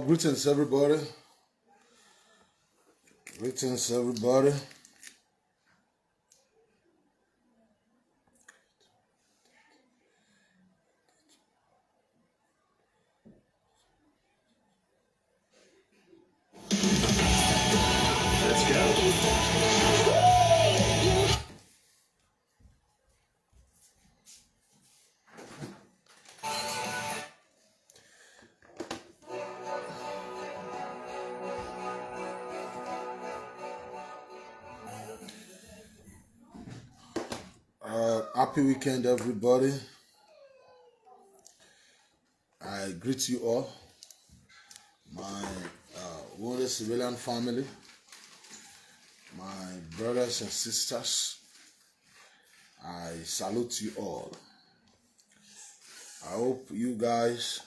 Greetings, everybody. Greetings, everybody. Let's go. Happy weekend, everybody. I greet you all, my wounded civilian family, my brothers and sisters. I salute you all. I hope you guys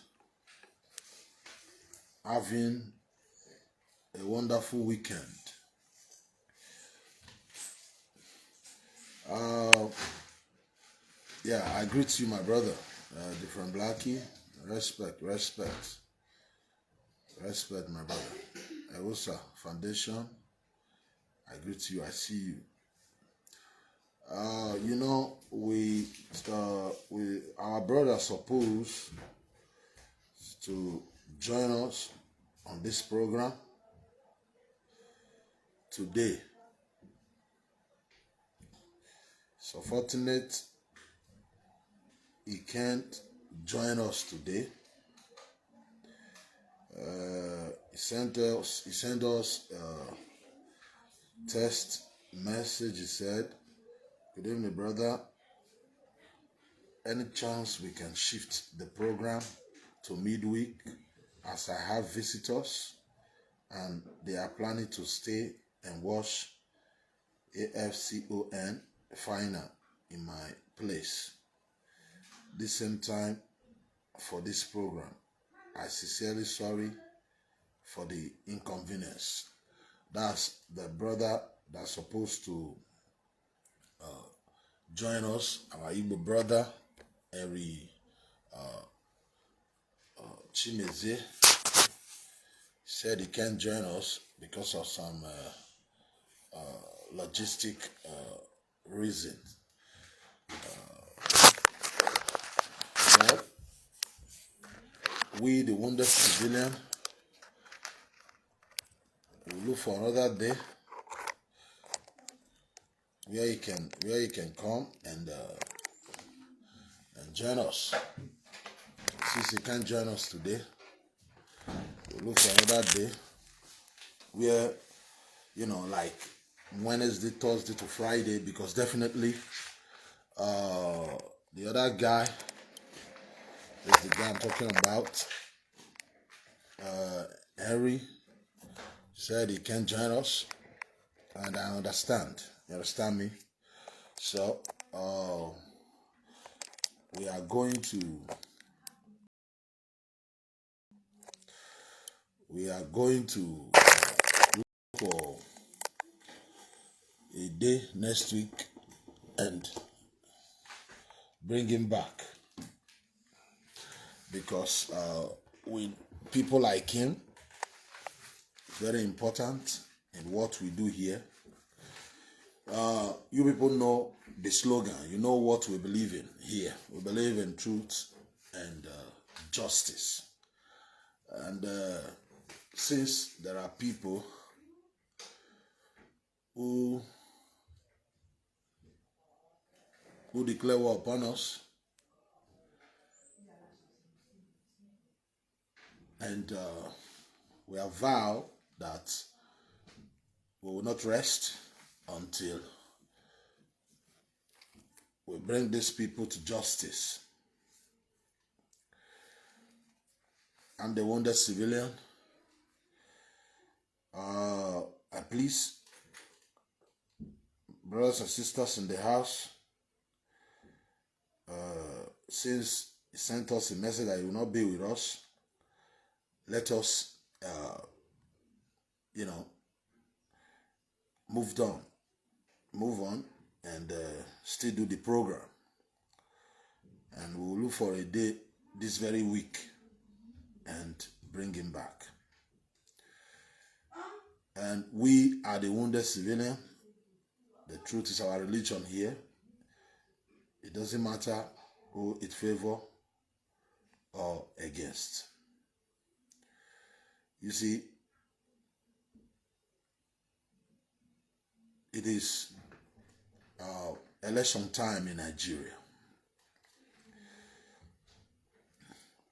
having a wonderful weekend. I greet you, my brother, different Blackie. Respect, my brother. Ewosa Foundation. I greet you. I see you. Our brother supposed to join us on this program today. So fortunate he can't join us today. He sent us a text message. He said, "Good evening, brother. Any chance we can shift the program to midweek, as I have visitors and they are planning to stay and watch AFCON final in my place. This same time, for this program. I sincerely sorry for the inconvenience. That's the brother that's supposed to join us, our Igbo brother, Eri Chimezie. Said he can't join us because of some logistic reasons. Well, we, the wounded civilian, will look for another day where you can come and join us. Since you can't join us today, we'll look for another day where, like Wednesday, Thursday to Friday, because definitely the other guy is the guy I'm talking about. Harry said he can't join us, and I understand. You understand me? So we are going to look for a day next week and bring him back, because with people like him, very important in what we do here. You people know the slogan. You know what we believe in here. We believe in truth and justice. And since there are people who declare war upon us, and we have vowed that we will not rest until we bring these people to justice. I'm the wounded civilian. I please, brothers and sisters in the house, since he sent us a message that he will not be with us, let us, move on, and still do the program. And we will look for a day this very week and bring him back. And we are the wounded civilian. The truth is our religion here. It doesn't matter who it favor or against. You see, it is election time in Nigeria.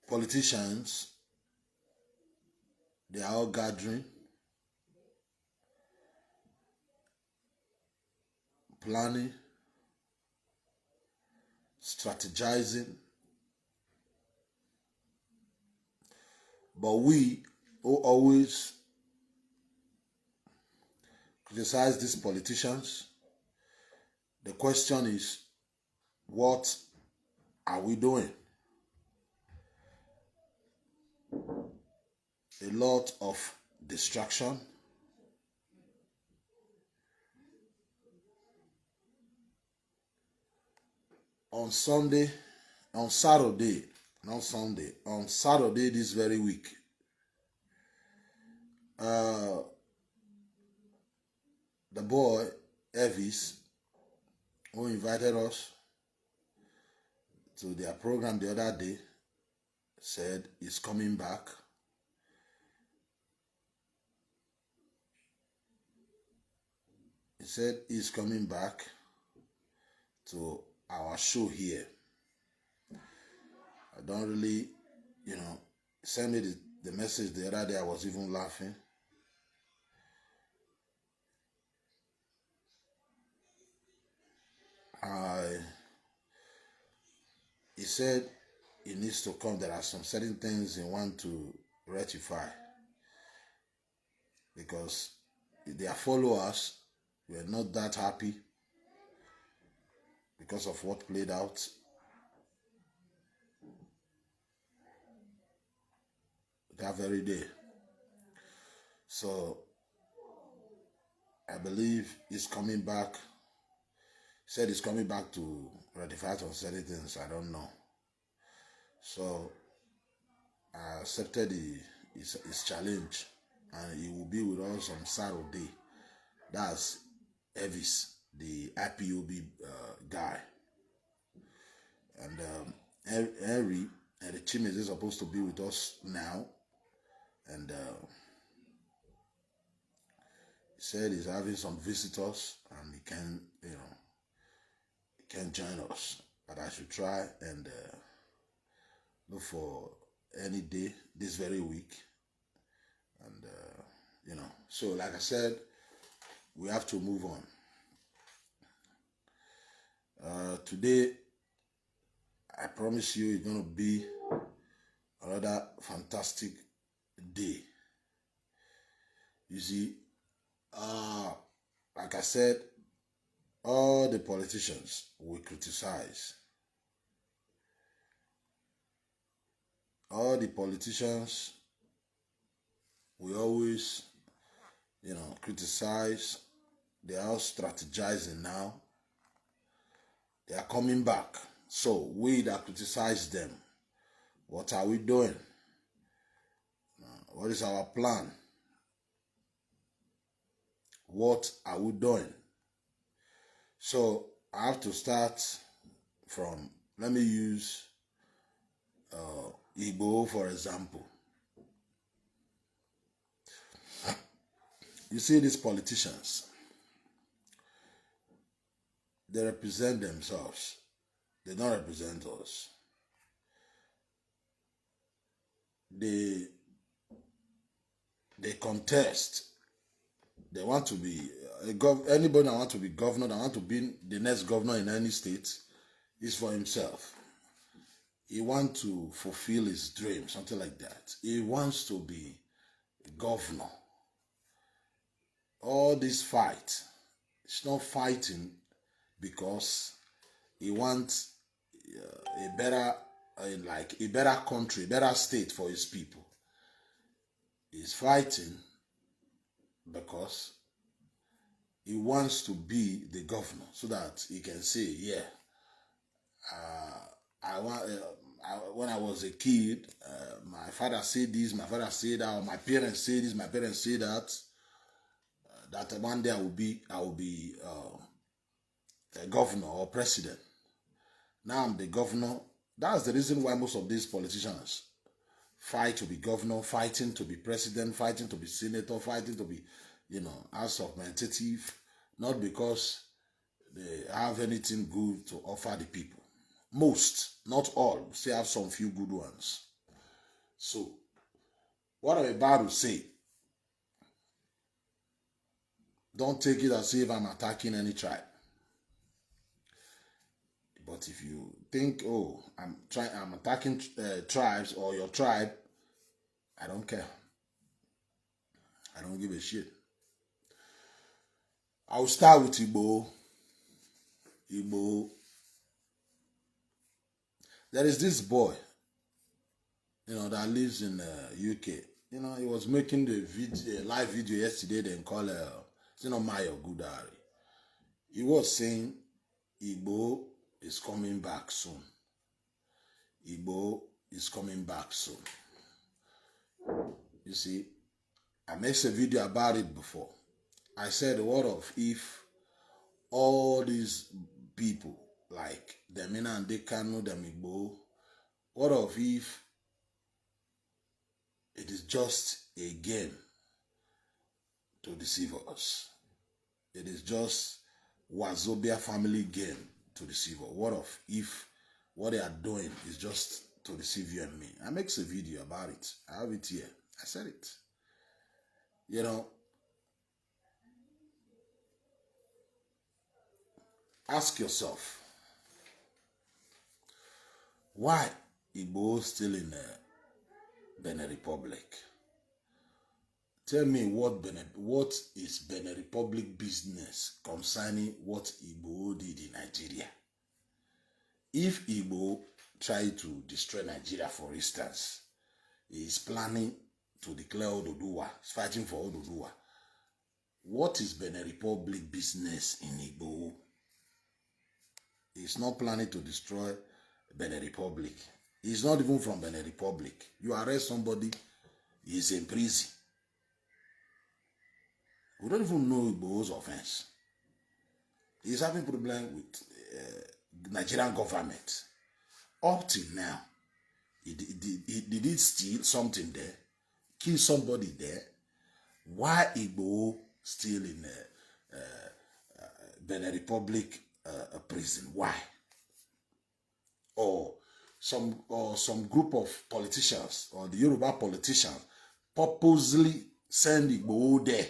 Politicians, they are all gathering, planning, strategizing. But we who always criticize these politicians, the question is, what are we doing? A lot of distraction. On Saturday this very week, the boy, Evis, who invited us to their program the other day, said he's coming back. He said he's coming back to our show here. I don't really, send me the message the other day. I was even laughing. He said he needs to come. There are some certain things he wants to rectify, because their followers were not that happy because of what played out. that very day. So I believe he's coming back. He said he's coming back to ratify on certain things. I don't know. So I accepted his challenge, and he will be with us on Saturday. That's Evis, the IPOB guy. And Henry and the team is supposed to be with us now. And he said he's having some visitors and he can join us. But I should try and look for any day this very week. And so like I said, we have to move on. Today, I promise you, it's going to be another fantastic day. You see, like I said, all the politicians will criticize. All the politicians will always, criticize. They are strategizing now. They are coming back. So we that criticize them, what are we doing? What is our plan? What are we doing? So I have to start from, let me use Igbo for example. You see these politicians, they represent themselves. They don't represent us. They contest. They want to be anybody that want to be governor, that want to be the next governor in any state, is for himself. He wants to fulfill his dream, something like that. He wants to be a governor. All this fight, it's not fighting because he wants a better country, better state for his people. He's fighting because he wants to be the governor so that he can say, yeah, when I was a kid, my father said this, my father said that, or my parents say this, my parents say that. That one day I will be a governor or president. Now I'm the governor. That's the reason why most of these politicians fight to be governor, fighting to be president, fighting to be senator, fighting to be, House of Representatives, not because they have anything good to offer the people. Most, not all, still have some few good ones. So, what I'm about to say, don't take it as if I'm attacking any tribe. But if you think, oh, I'm attacking tribes or your tribe, I don't care. I don't give a shit. I'll start with Igbo. There is this boy, that lives in UK. He was making the live video yesterday. Then called, Mayo Gudari. He was saying, Igbo is coming back soon. Igbo is coming back soon. You see, I made a video about it before. I said, what of if all these people, like Demina and Dekano, them Igbo, what of if it is just a game to deceive us? It is just Wazobia family game to deceive us. What of if what they are doing is just to deceive you and me? I make a video about it. I have it here. I said it. Ask yourself, why Igbo still in Benin Republic? Tell me what is Benin Republic business concerning what Igbo did in Nigeria? If Igbo tried to destroy Nigeria, for instance, he is planning to declare Oduduwa. He's fighting for Oduduwa. What is Benin Republic business in Igbo? He's not planning to destroy Benin Republic. He's not even from Benin Republic. You arrest somebody, he's in prison. We don't even know Igbo's offense. He's having problem with Nigerian government. Up till now, he did steal something there, kill somebody there. Why Igbo still in Benin Republic prison? Why? Or some group of politicians or the Yoruba politicians purposely send Igbo there,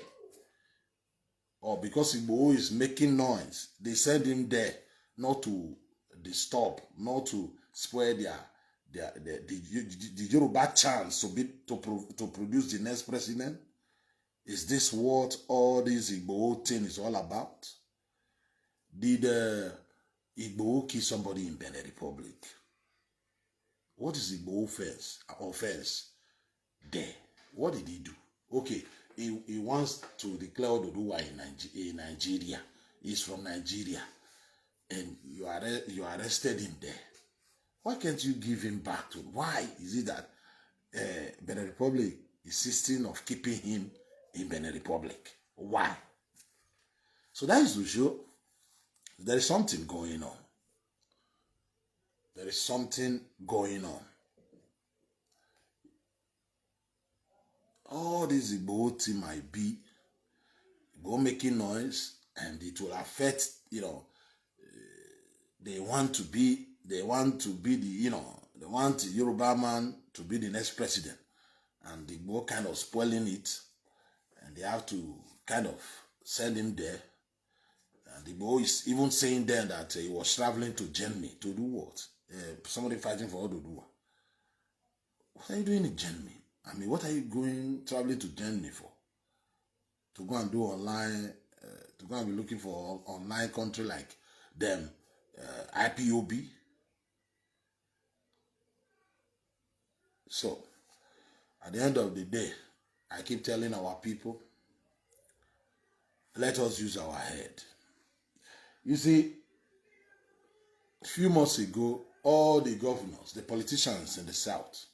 or because Igbo is making noise, they send him there not to disturb, not to spoil the Yoruba chance to produce the next president. Is this what all this Igbo thing is all about? Did Igbo kill somebody in Benin Republic? What is Igbo offense there? What did he do? Okay, he wants to declare Oduduwa in Nigeria. He's from Nigeria, and you arrested him there. Why can't you give him back to? Why is it that Benin Republic is insisting of keeping him in Benin Republic? Why? So that is to show there is something going on. There is something going on. All this Igbo thing might be Igbo making noise, and it will affect, they want the, they want the Yoruba man to be the next president, and the Igbo kind of spoiling it, and they have to kind of send him there. And the Igbo is even saying then that he was traveling to Germany to do what? Somebody fighting for Oduduwa. What are you doing in Germany? I mean, what are you traveling to Germany for? To go and do online, to go and be looking for online country like them, IPOB. So, at the end of the day, I keep telling our people, let us use our head. You see, a few months ago, all the governors, the politicians in the South,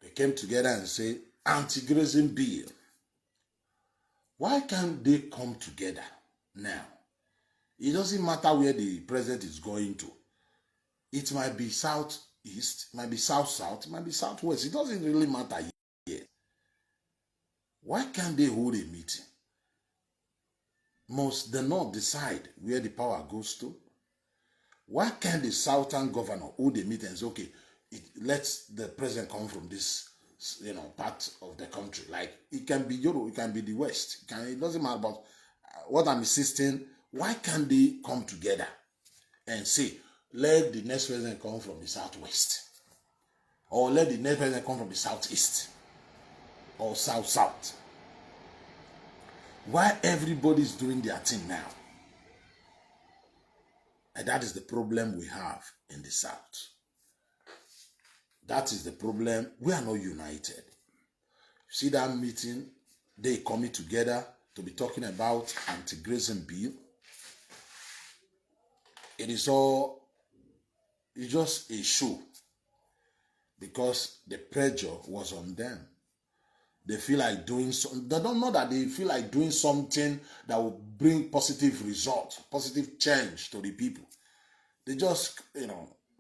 they came together and said, anti-grazing bill. Why can't they come together now? It doesn't matter where the president is going to. It might be southeast, it might be south-south, it might be southwest. It doesn't really matter yet. Why can't they hold a meeting? Must they not decide where the power goes to? Why can't the southern governor hold a meeting and say, okay, lets the president come from this, part of the country? Like, it can be Europe, it can be the West. It doesn't matter. But what I'm insisting, why can't they come together and say, let the next president come from the southwest, or let the next president come from the southeast, or south-south? Why everybody's doing their thing now? And that is the problem we have in the South. That is the problem. We are not united. You see that meeting, they coming together to be talking about anti-grazing bill. It's just a show, because the pressure was on them. They feel like doing something. They don't know that they feel like doing something that will bring positive results, positive change to the people. They just,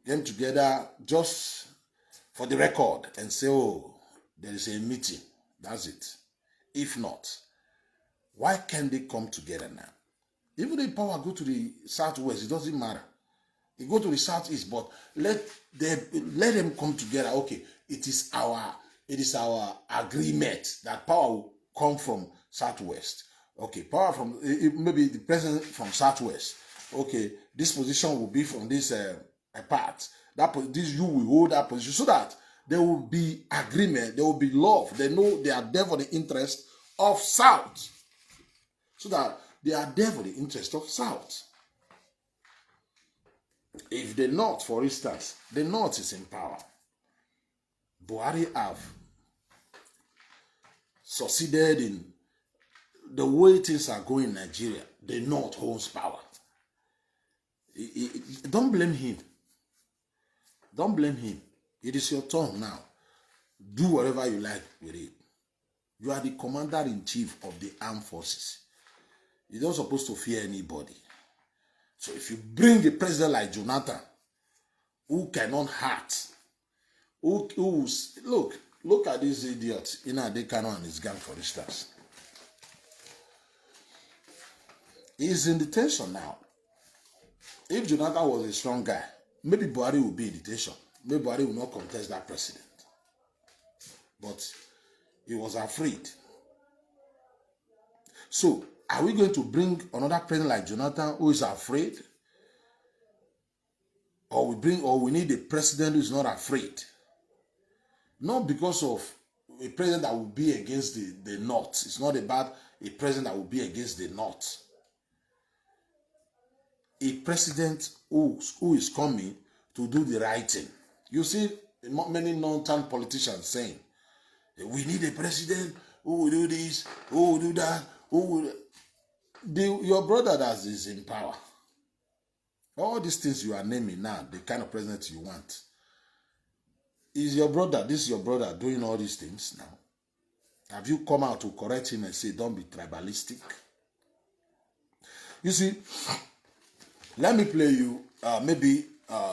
came together just for the record and say, oh, there is a meeting. That's it. If not, why can't they come together now? Even if power go to the southwest, it doesn't matter. They go to the southeast, but let them come together. Okay, it is our agreement that power will come from southwest. Okay, power from maybe the president from southwest. Okay, this position will be from this part. This you will hold that position, so that there will be agreement, there will be love. They know they are there for the interest of South, so that they are there for the interest of South. If the North, for instance, the North is in power, Buhari have succeeded in the way things are going in Nigeria, the North holds power. Don't blame him. Don't blame him. It is your turn now. Do whatever you like with it. You are the commander-in-chief of the armed forces. You're not supposed to fear anybody. So if you bring a president like Jonathan, who cannot hurt, look at this idiot, Nnamdi Kanu and his gang, for instance. He's in detention now. If Jonathan was a strong guy, maybe Buhari would be in detention. Maybe Buhari will not contest that president. But he was afraid. So, are we going to bring another president like Jonathan who is afraid? Or we need a president who is not afraid? Not because of a president that will be against the North. It's not about a president that will be against the North. A president who is coming to do the right thing. You see many non-town politicians saying, we need a president who will do this, who will do that, who will... Your brother that is in power. All these things you are naming now, the kind of president you want. Is your brother, this is your brother doing all these things now? Have you come out to correct him and say, don't be tribalistic? You see, let me play you,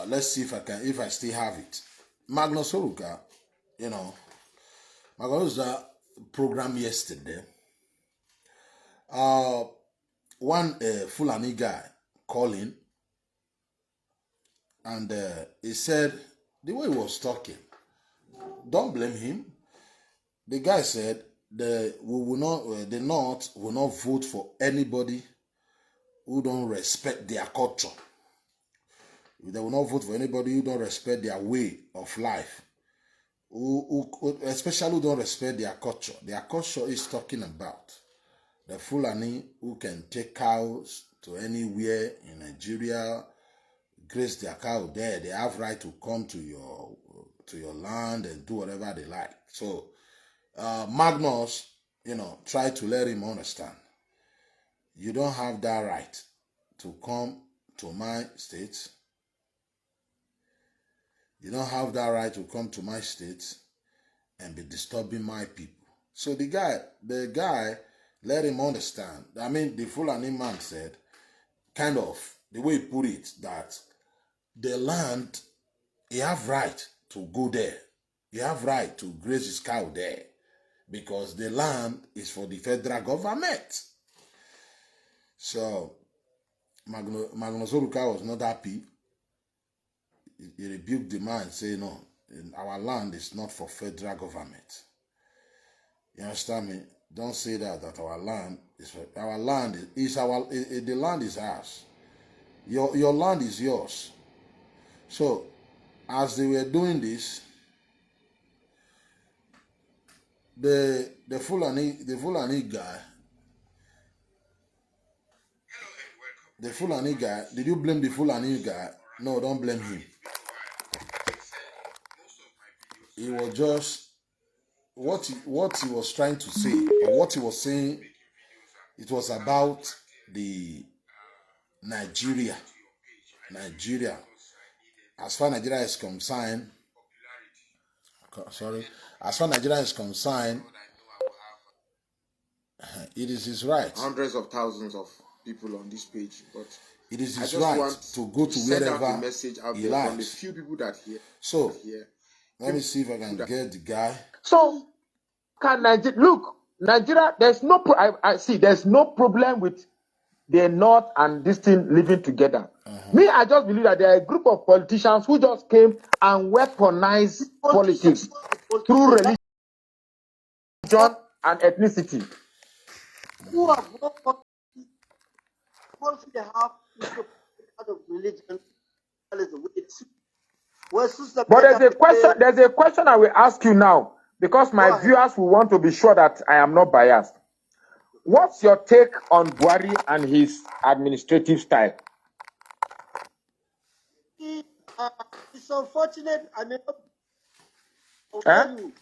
let's see if I still have it. Magnus Oruka, Magnus program yesterday. One Fulani guy calling, and he said, the way he was talking, don't blame him. The guy said, the North will not vote for anybody who don't respect their culture. They will not vote for anybody who don't respect their way of life. Especially who don't respect their culture. Their culture is talking about the Fulani who can take cows to anywhere in Nigeria, graze their cow there. They have right to come to your land and do whatever they like. So Magnus, try to let him understand. You don't have that right to come to my state. You don't have that right to come to my state and be disturbing my people. So the guy let him understand. I mean, the Fulani man said, kind of, the way he put it, that the land, he have right to go there. He have right to graze his cow there because the land is for the federal government. So, Magnus Oruka was not happy. He rebuked the man, saying, no, our land is not for federal government. You understand me? Don't say that our land is for, our land is the land is ours. Your land is yours. So, as they were doing this, the Fulani guy, did you blame the Fulani guy? No, don't blame him. He was just what he was trying to say, or what he was saying. It was about the Nigeria. As far as Nigeria is concerned, it is his right. Hundreds of thousands of people on this page, but it is his right to go to wherever the message out he there likes. from the few people that hear. So let me see if I can get the guy. So can Nigeria? There's no there's no problem with the North and this thing living together. Me, I just believe that there are a group of politicians who just came and weaponized politics through religion and ethnicity. Who have no policy they have out of religion. That is the way it is. But there's a question I will ask you now, because my viewers will want to be sure that I am not biased. What's your take on Buhari and his administrative style? It's unfortunate. I mean, I'll tell you,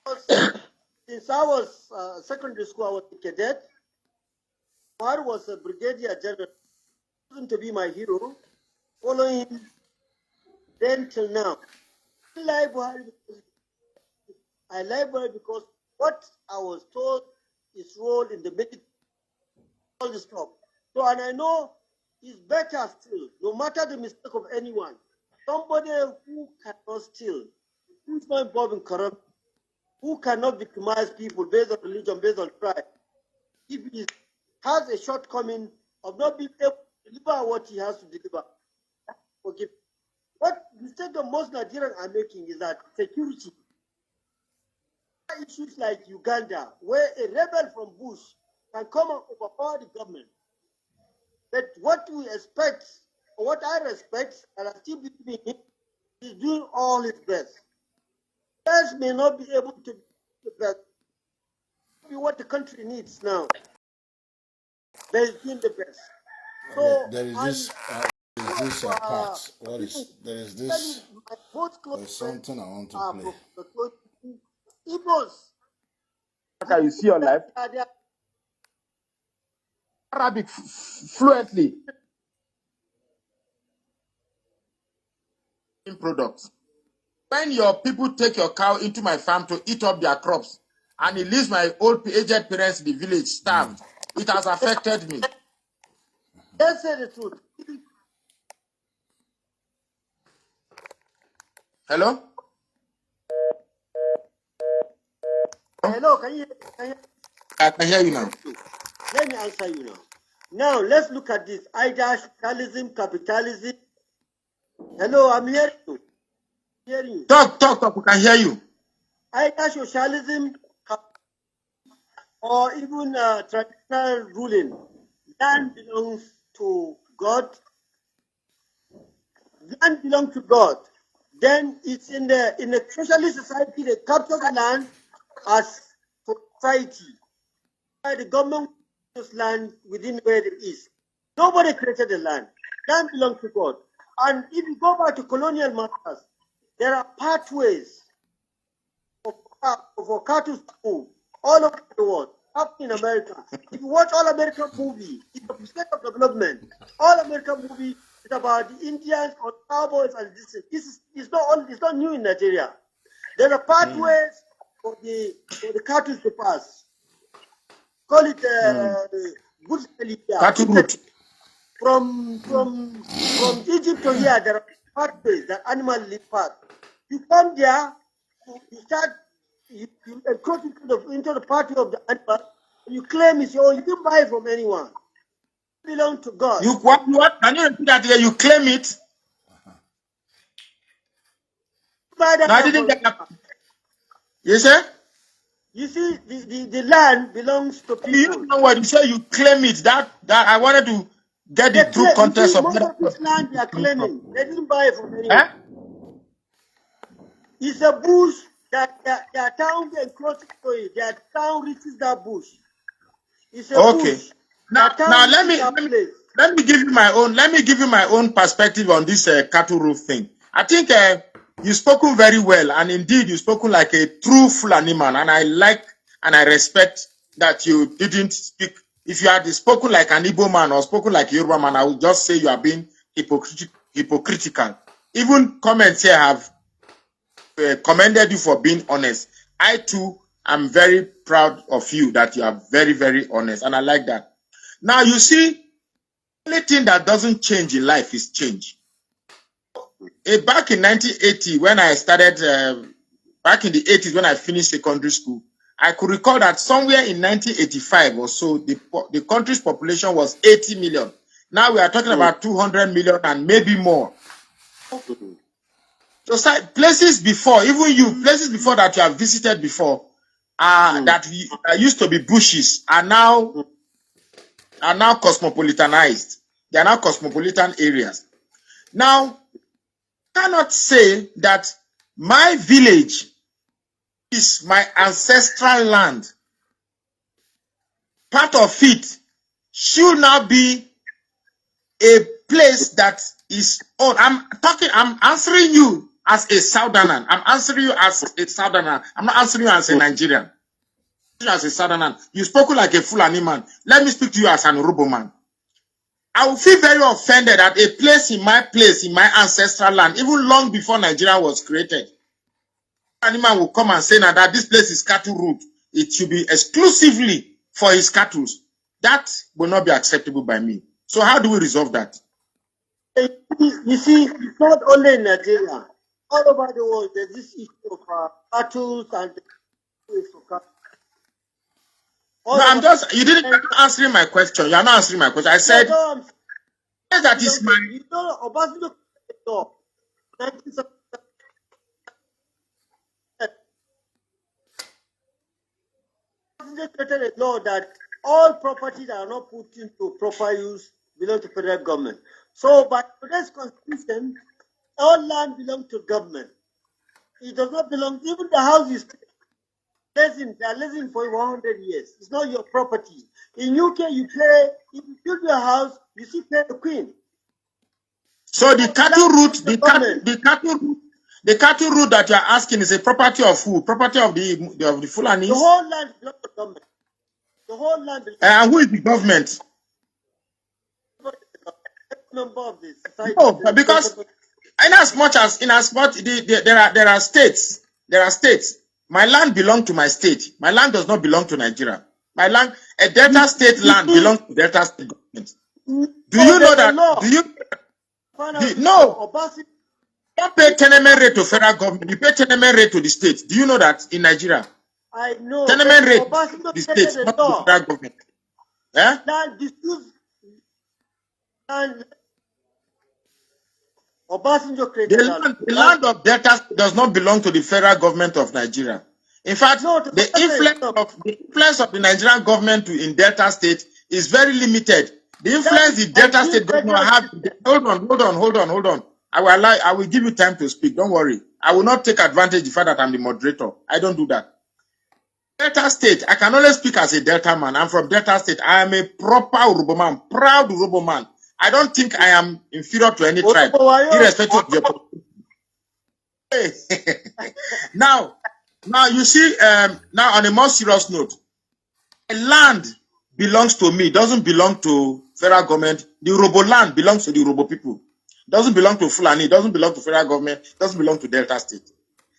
because Since I was secondary school, I was a cadet. My father was a brigadier general, chosen to be my hero. Following him then till now. I like Buhari because what I was told his role in the military, all the stuff. So, and I know it's better still, no matter the mistake of anyone, somebody who cannot steal, who's not involved in corruption, who cannot victimize people based on religion, based on tribe, if he has a shortcoming of not being able to deliver what he has to deliver, forgive. What mistake that most Nigerians are making is that security issues like Uganda, where a rebel from Bush can come and overpower the government. But what we expect, or what I respect, and I still believe in him, is doing all his best. Best may not be able to do the best. Be what the country needs now. But he's doing the best. So There is this part. What is there is this? There's something I want to play. Igbos. You see your life. Arabic fluently. In products. When your people take your cow into my farm to eat up their crops, and it leaves my old aged parents in the village starved, it has affected me. Let's say the truth. Hello? Hello, can you hear? I can hear you now. Let me answer you now. Now, let's look at this. Either socialism, capitalism. Hello, I'm hearing you. Hearing you. Talk. We can hear you. Either socialism or even traditional ruling. Land belongs to God. Land belongs to God. Then it's in the socialist society, they capture the land as society. The government owns land within where it is. Nobody created the land. Land belongs to God. And if you go back to colonial matters, there are pathways for cattle to move all over the world, up in America. If you watch All American movie, it's a state of development. All American movie is about the Indians or cowboys and this is not new in Nigeria. There are pathways for the cattle to pass. Call it goods Cattle route. From Egypt to here, there are pathways that animals live past. You come there, you start, you encroach into the party of the animal, and you claim it's your own. You didn't buy it from anyone. It belongs to God. What? Can you repeat that again? You claim it? Buy that No, I didn't get that. You say? You see, the land belongs to people. You know what? You say you claim it. That I wanted to get the true context of most of this land they are claiming. They didn't buy it from anyone. It's a bush that their town encroaches to it. Their town reaches that bush. It's a bush. Now let me give you my own perspective on this cattle roof thing. I think you spoken very well, and indeed you spoken like a true Fulani man, and I like and I respect that you didn't speak. If you had spoken like an Igbo man or spoken like a Yoruba man, I would just say you are being hypocritical. Even comments here have commended you for being honest. I too am very proud of you that you are very, very honest, and I like that. Now you see, anything that doesn't change in life is change. Back in 1980, when I started, back in the 80s when I finished secondary school, I could recall that somewhere in 1985 or so, the country's population was 80 million. Now we are talking about 200 million and maybe more. So places before that you have visited before, that used to be bushes are now cosmopolitanized. They are now cosmopolitan areas. Now, I cannot say that my village is my ancestral land. Part of it should now be a place that is owned. I'm answering you as a Southerner. I'm answering you as a Southerner. I'm not answering you as a Nigerian. as a Southerner. You spoke like a Fulani man. Let me speak to you as an Urobo man. I will feel very offended at a place, in my ancestral land, even long before Nigeria was created. Animal will come and say now that this place is cattle route. It should be exclusively for his cattle. That will not be acceptable by me. So how do we resolve that? You see, it's not only in Nigeria. All over the world, there's this issue of cattle and you didn't answer my question. You are not answering my question. I said, that is my... You know, Obasanjo law, 1970, created a law that all property that are not put into proper use belong to federal government. So by today's constitution, all land belongs to government. It does not belong, even the houses, they are leasing for 100 years. It's not your property. In UK, you pay, if you build your house, you still pay the queen. So the cattle route, the cattle route that you are asking is a property of who? Property of the Fulanis? The whole land belongs to government. The whole land belongs and who is the government? Member of the society. No, because in as much there are states. My land belongs to my state. My land does not belong to Nigeria. My land, a Delta State land belongs to Delta State government. Do you know that? Do you? No. Don't pay tenement rate to federal government. You pay tenement rate to the state. Do you know that in Nigeria? I know. Tenement rate to the state, not to the federal government. Eh? The land of Delta does not belong to the federal government of Nigeria. In fact, the influence of the Nigerian government in Delta State is very limited. The influence the Delta State government have. Hold on. I will give you time to speak. Don't worry. I will not take advantage of the fact that I'm the moderator. I don't do that. Delta State, I can only speak as a Delta man. I'm from Delta State. I am a proper Urobo man, proud Urobo man. I don't think I am inferior to any tribe, irrespective of your. Now you see, now on a more serious note, land belongs to me, doesn't belong to federal government. The Urobo land belongs to the Urobo people. Doesn't belong to Fulani, doesn't belong to federal government, doesn't belong to Delta State.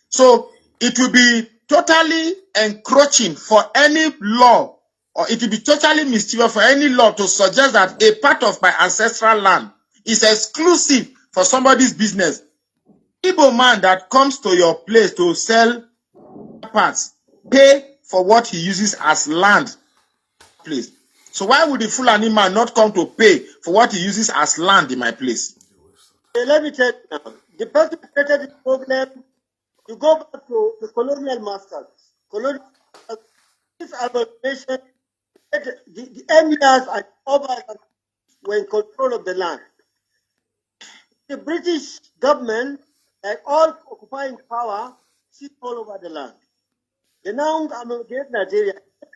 So it will be totally encroaching for any law, or it will be totally mischievous for any law to suggest that a part of my ancestral land is exclusive for somebody's business. Igbo man that comes to your place to sell parts, pay for what he uses as land, place. So why would the Fulani man not come to pay for what he uses as land in my place? Let me tell you now, the person who created this problem, you go back to the colonial masters. This amalgamation, the emirs and obas were in control of the land. The British government, like all occupying power, sit all over the land. They now amalgamate Nigeria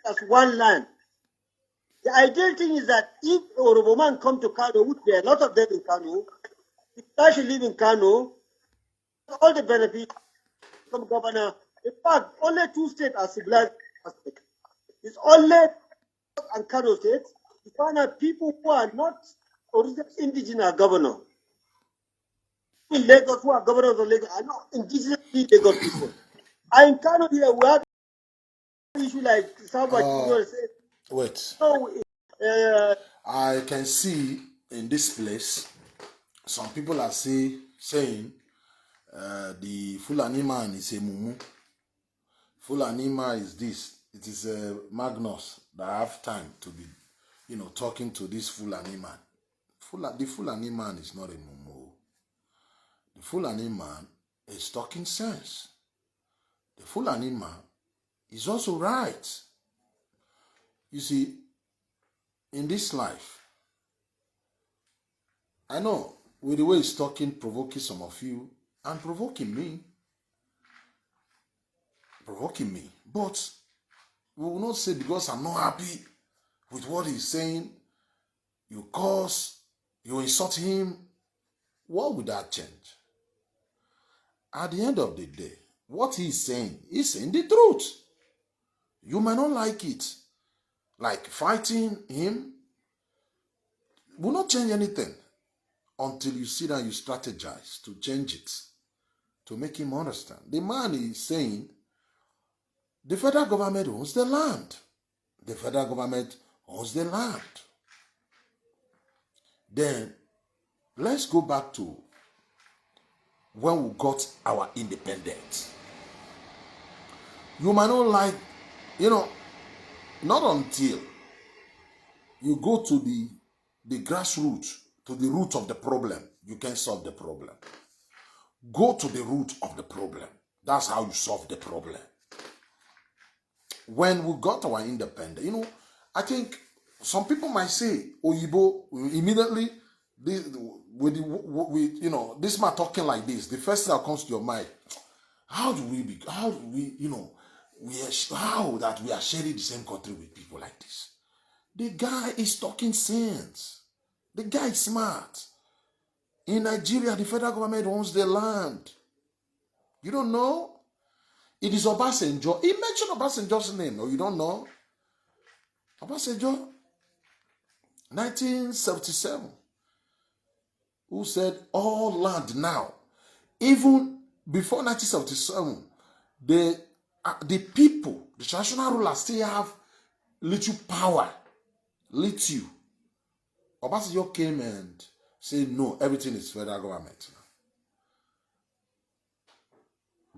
as one land. The ideal thing is that if Orobo man come to Kano, which there are a lot of them in Kano, if I should live in Kano, all the benefits from governor. In fact, only 2 states are civilized. It's only and Kano states. You find out people who are not original indigenous governor. In Lagos, who are governors of Lagos, are not indigenous Lagos people. And in Kano here, we have issue like somebody said. Wait. So, I can see in this place, some people are saying the Fulani man is a mumu. Fulani man is this. It is Magnus that have time to be, talking to this Fulani man. The Fulani man is not a mumu. The Fulani man is talking sense. The Fulani man is also right. You see, in this life, I know with the way he's talking, provoking some of you, and provoking me. But we will not say because I'm not happy with what he's saying, you insult him. What would that change? At the end of the day, what he's saying the truth. You might not like it. Like fighting him will not change anything until you sit down, you strategize to change it, to make him understand. The man is saying the federal government owns the land. The federal government owns the land. Then let's go back to when we got our independence. You might not like, not until you go to the grassroots, to the root of the problem, you can solve the problem. Go to the root of the problem. That's how you solve the problem. When we got our independence, I think some people might say, Oyibo, immediately, this man talking like this, the first thing that comes to your mind, how that we are sharing the same country with people like this? The guy is talking sense. The guy is smart. In Nigeria, the federal government owns the land. You don't know? It is Obasanjo. He mentioned Obasanjo's name. No, you don't know? Obasanjo, 1977, who said all land now. Even before 1977, the people, the traditional rulers still have little power. Little. Obasanjo came and said, no, everything is federal government.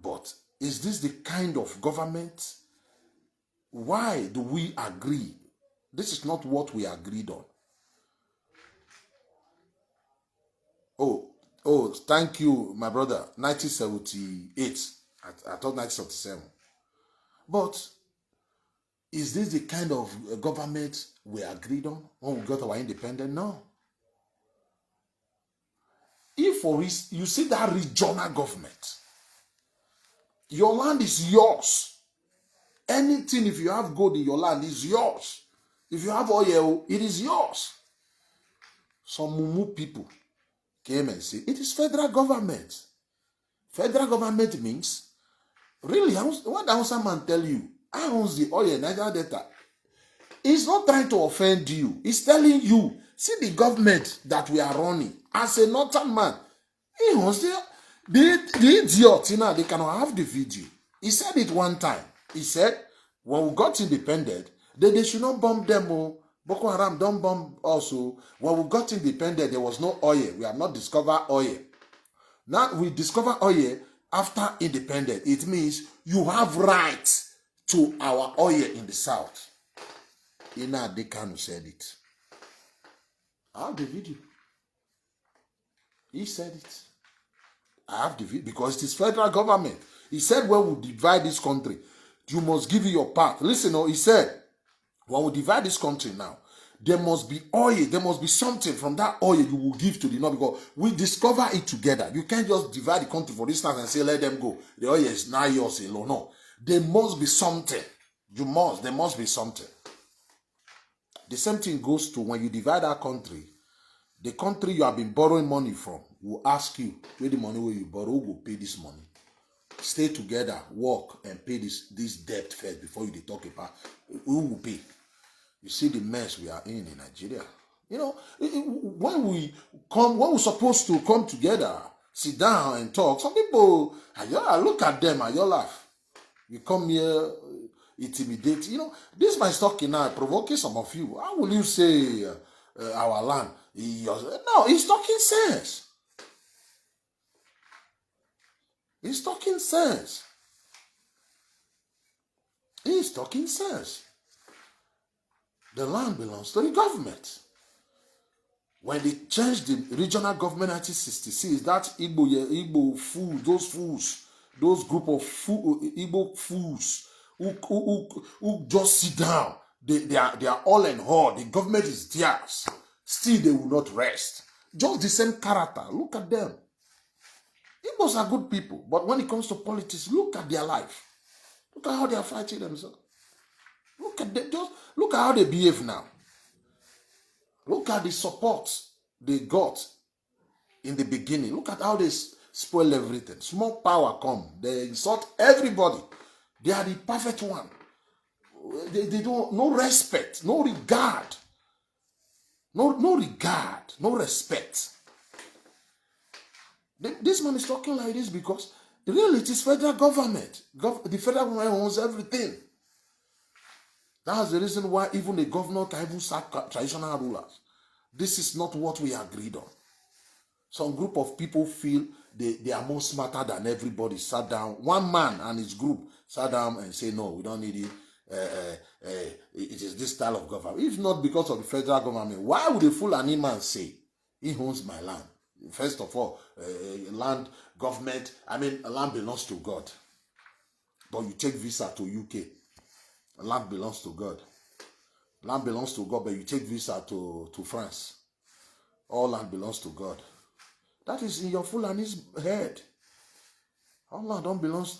But is this the kind of government? Why do we agree? This is not what we agreed on. Oh, thank you, my brother. 1978. I thought 1977. But is this the kind of government we agreed on when we got our independence? No. If you see that regional government, your land is yours. Anything, if you have gold in your land, is yours. If you have oil, it is yours. Some mumu people came and said, it is federal government. Federal government means, really, what the Hausa man tell you, I own the oil in Niger Delta. He's not trying to offend you. He's telling you, see the government that we are running. As a northern man, he owns the idiot, they cannot have the video. He said it one time. He said, when we got independent, they should not bomb them. Boko Haram don't bomb also. When we got independent, there was no oil. We have not discovered oil. Now we discover oil after independence. It means you have rights to our oil in the south. Ina Dekanu said it. I have the video. He said it. I have the video because it is federal government. He said when we divide this country, you must give you your part. Listen, he said, when we divide this country now, there must be oil, there must be something from that oil you will give to the north because we discover it together. You can't just divide the country for instance and say, let them go. The oil is now yours alone. No. There must be something. There must be something. The same thing goes to when you divide that country, the country you have been borrowing money from will ask you, where the money where you borrow, who will pay this money? Stay together, work, and pay this debt first before you talk about who will pay. You see the mess we are in Nigeria. When we supposed to come together, sit down and talk, some people, I look at them and you laugh. You come here, intimidate. This my talking now, provoking some of you. How will you say our land? No, he's talking sense. He's talking sense. He's talking sense. The land belongs to the government. When they changed the regional government in 1966, that Igbo fools, those group of Igbo fools who just sit down, they are all in all. The government is theirs. Still, they will not rest. Just the same character. Look at them. Igbos are good people, but when it comes to politics, look at their life. Look at how they are fighting themselves. Look at them. Just look at how they behave now. Look at the support they got in the beginning. Look at how they spoil everything. Small power come. They insult everybody. They are the perfect one. They don't, no respect, no regard. No regard, no respect. This man is talking like this because really it is federal government. The federal government owns everything. That's the reason why even the governor can even sack traditional rulers. This is not what we agreed on. Some group of people feel they are more smarter than everybody. Sat down, one man and his group sat down and say, no, we don't need it. It is this style of government. If not because of the federal government, why would a Fulani man say he owns my land? First of all, land government, land belongs to God. But you take visa to UK, land belongs to God. Land belongs to God, but you take visa to France. All land belongs to God. That is in your Fulani's head. All land belongs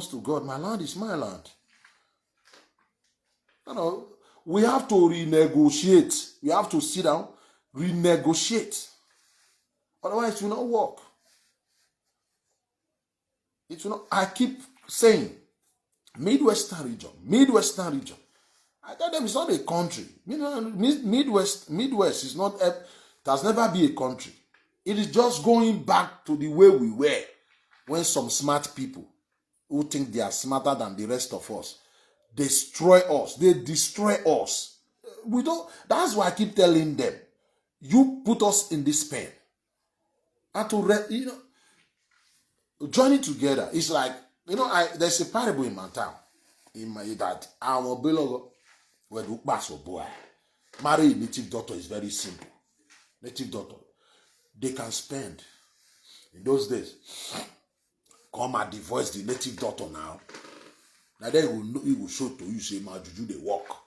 to God. My land is my land. We have to renegotiate. We have to sit down, renegotiate. Otherwise, it will not work. It will not. I keep saying, Midwestern region. I tell them it's not a country. Midwest is not. It has never been a country. It is just going back to the way we were when some smart people who think they are smarter than the rest of us destroy us. They destroy us. We don't. That's why I keep telling them, you put us in this pen. And to joining together. It's like, there's a parable in my town. That our below where the pass or boy marry a native daughter is very simple. Native daughter, they can spend in those days. Come and divorce the native daughter now. Now then he will show to you, say, my juju they walk.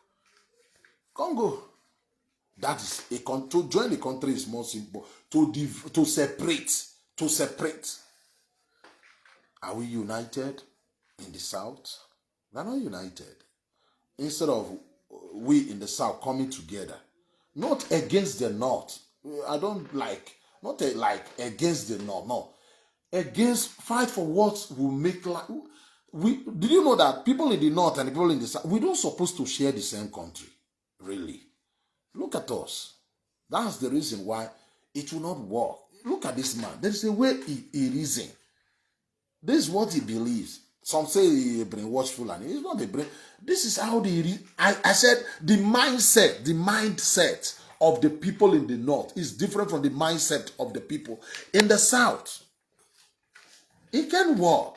Congo. That is to join the country is more simple. To separate. Are we united in the south? We are not united. Instead of we in the south coming together, not against the north. I don't like, not like against the north, no. Fight for what will make life. Did you know that people in the north and the people in the south, we don't supposed to share the same country, really? Look at us. That's the reason why it will not work. Look at this man. There is a way he reasons. This is what he believes. Some say he brainwashful, and he's not a brain. This is how I said the mindset of the people in the north is different from the mindset of the people in the south. It can work.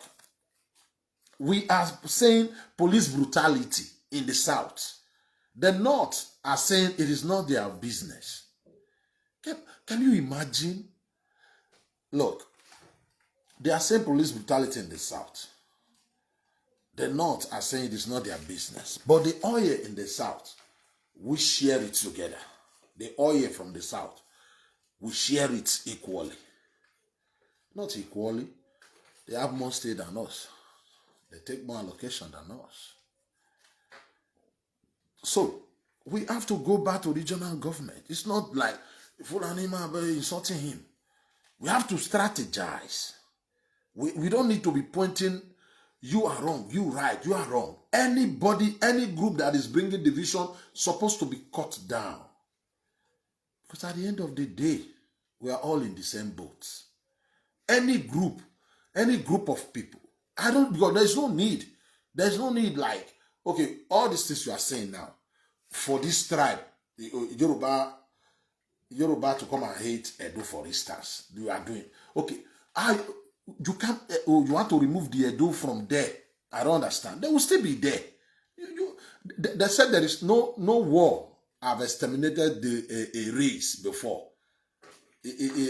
We are saying police brutality in the south. The north are saying it is not their business. Can you imagine? Look, they are saying police brutality in the south. The north are saying it is not their business. But the oil in the south, we share it together. The oil from the south, we share it equally. Not equally. They have more state than us. They take more allocation than us. So, we have to go back to regional government. It's not like Fulani man insulting him. We have to strategize. We don't need to be pointing, you are wrong, you right, you are wrong. Anybody, any group that is bringing division supposed to be cut down. Because at the end of the day, we are all in the same boat. Any group of people, because there's no need. There's no need like, okay, all these things you are saying now, for this tribe, Yoruba to come and hate Edo, for instance, you are doing, okay, you can't, you want to remove the Edo from there. I don't understand. They will still be there. They said there is no war have exterminated a race before.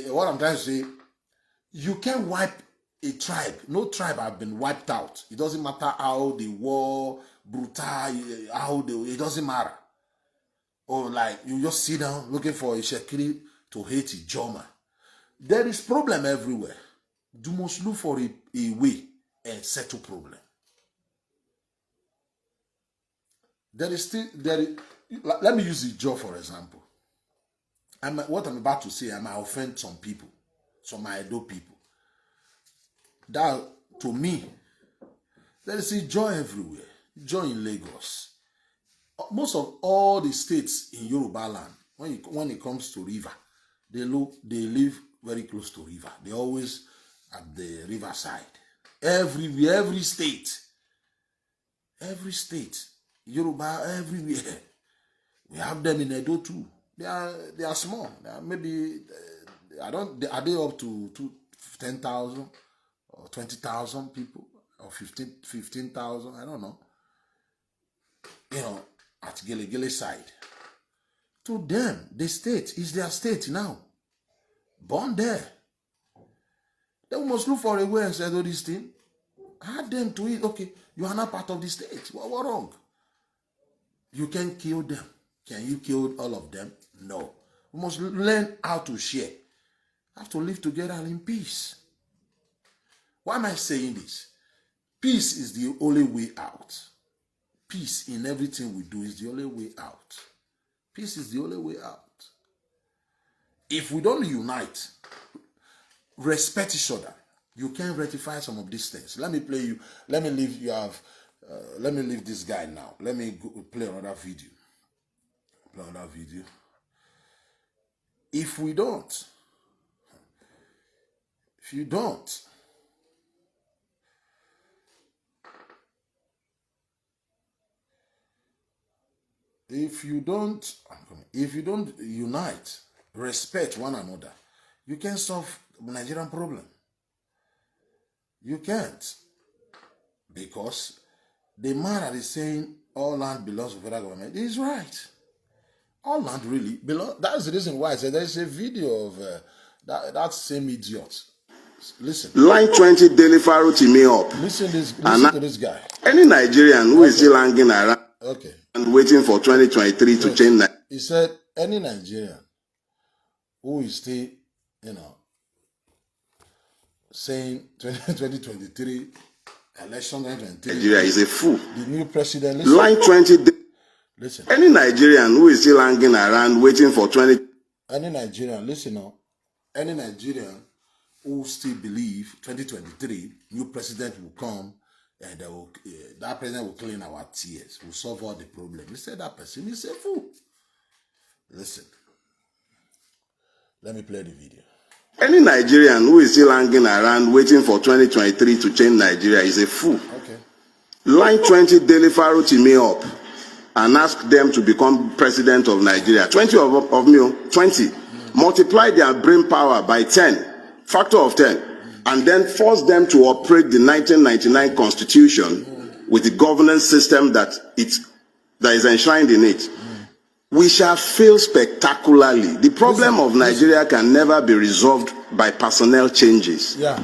What I'm trying to say, you can't wipe a tribe. No tribe have been wiped out. It doesn't matter how the war, brutal, it doesn't matter. Or like you just sit down looking for a Shekiri to hate a Joma. There is problem everywhere. You must look for a way and settle problem. Let me use the Jaw for example. What I'm about to say, I might offend some people, some Edo people. That, to me, there is a joy everywhere. Joy in Lagos. most of all the states in Yoruba land, when it comes to river, they live very close to river. They always at the riverside. Every state, Yoruba everywhere. We have them in Edo too. They are small. They are maybe are they up to 10,000 or 20,000 people or 15,000? I don't know. At Gele side. To them, the state is their state now. Born there. They must look for a way and say, oh, this thing. Add them to it. Okay, you are not part of the state. What wrong? You can kill them. Can you kill all of them? No. We must learn how to share. Have to live together in peace. Why am I saying this? Peace is the only way out. Peace in everything we do is the only way out. Peace is the only way out. If we don't unite, respect each other, you can rectify some of these things. Let me leave this guy now. Let me play another video. If you don't unite, respect one another, you can't solve the Nigerian problem. You can't. Because the man that is saying all land belongs to the federal government is right. All land really belongs. That's the reason why I said there's a video of that same idiot. Listen. Line 20 Daily Faro to me up. Listen to this guy. Any Nigerian who is still hanging around and waiting for 2023 to change. He said, any Nigerian who is still, saying 2023 election 2023. Nigeria is a fool. The new president. Line 20. Listen. Any Nigerian who is still hanging around waiting for 20. Any Nigerian, listen now. Any Nigerian who still believe 2023 new president will come and that president will clean our tears, will solve all the problems. He said that person is a fool. Listen. Let me play the video. Any Nigerian who is still hanging around waiting for 2023 to change Nigeria is a fool. Okay. Line 20 Daily Faro to me up and ask them to become president of Nigeria. 20 of me, 20. Multiply their brain power by 10, factor of 10, and then force them to operate the 1999 Constitution with the governance system that is enshrined in it. We shall fail spectacularly. The problem of Nigeria can never be resolved by personnel changes. Yeah,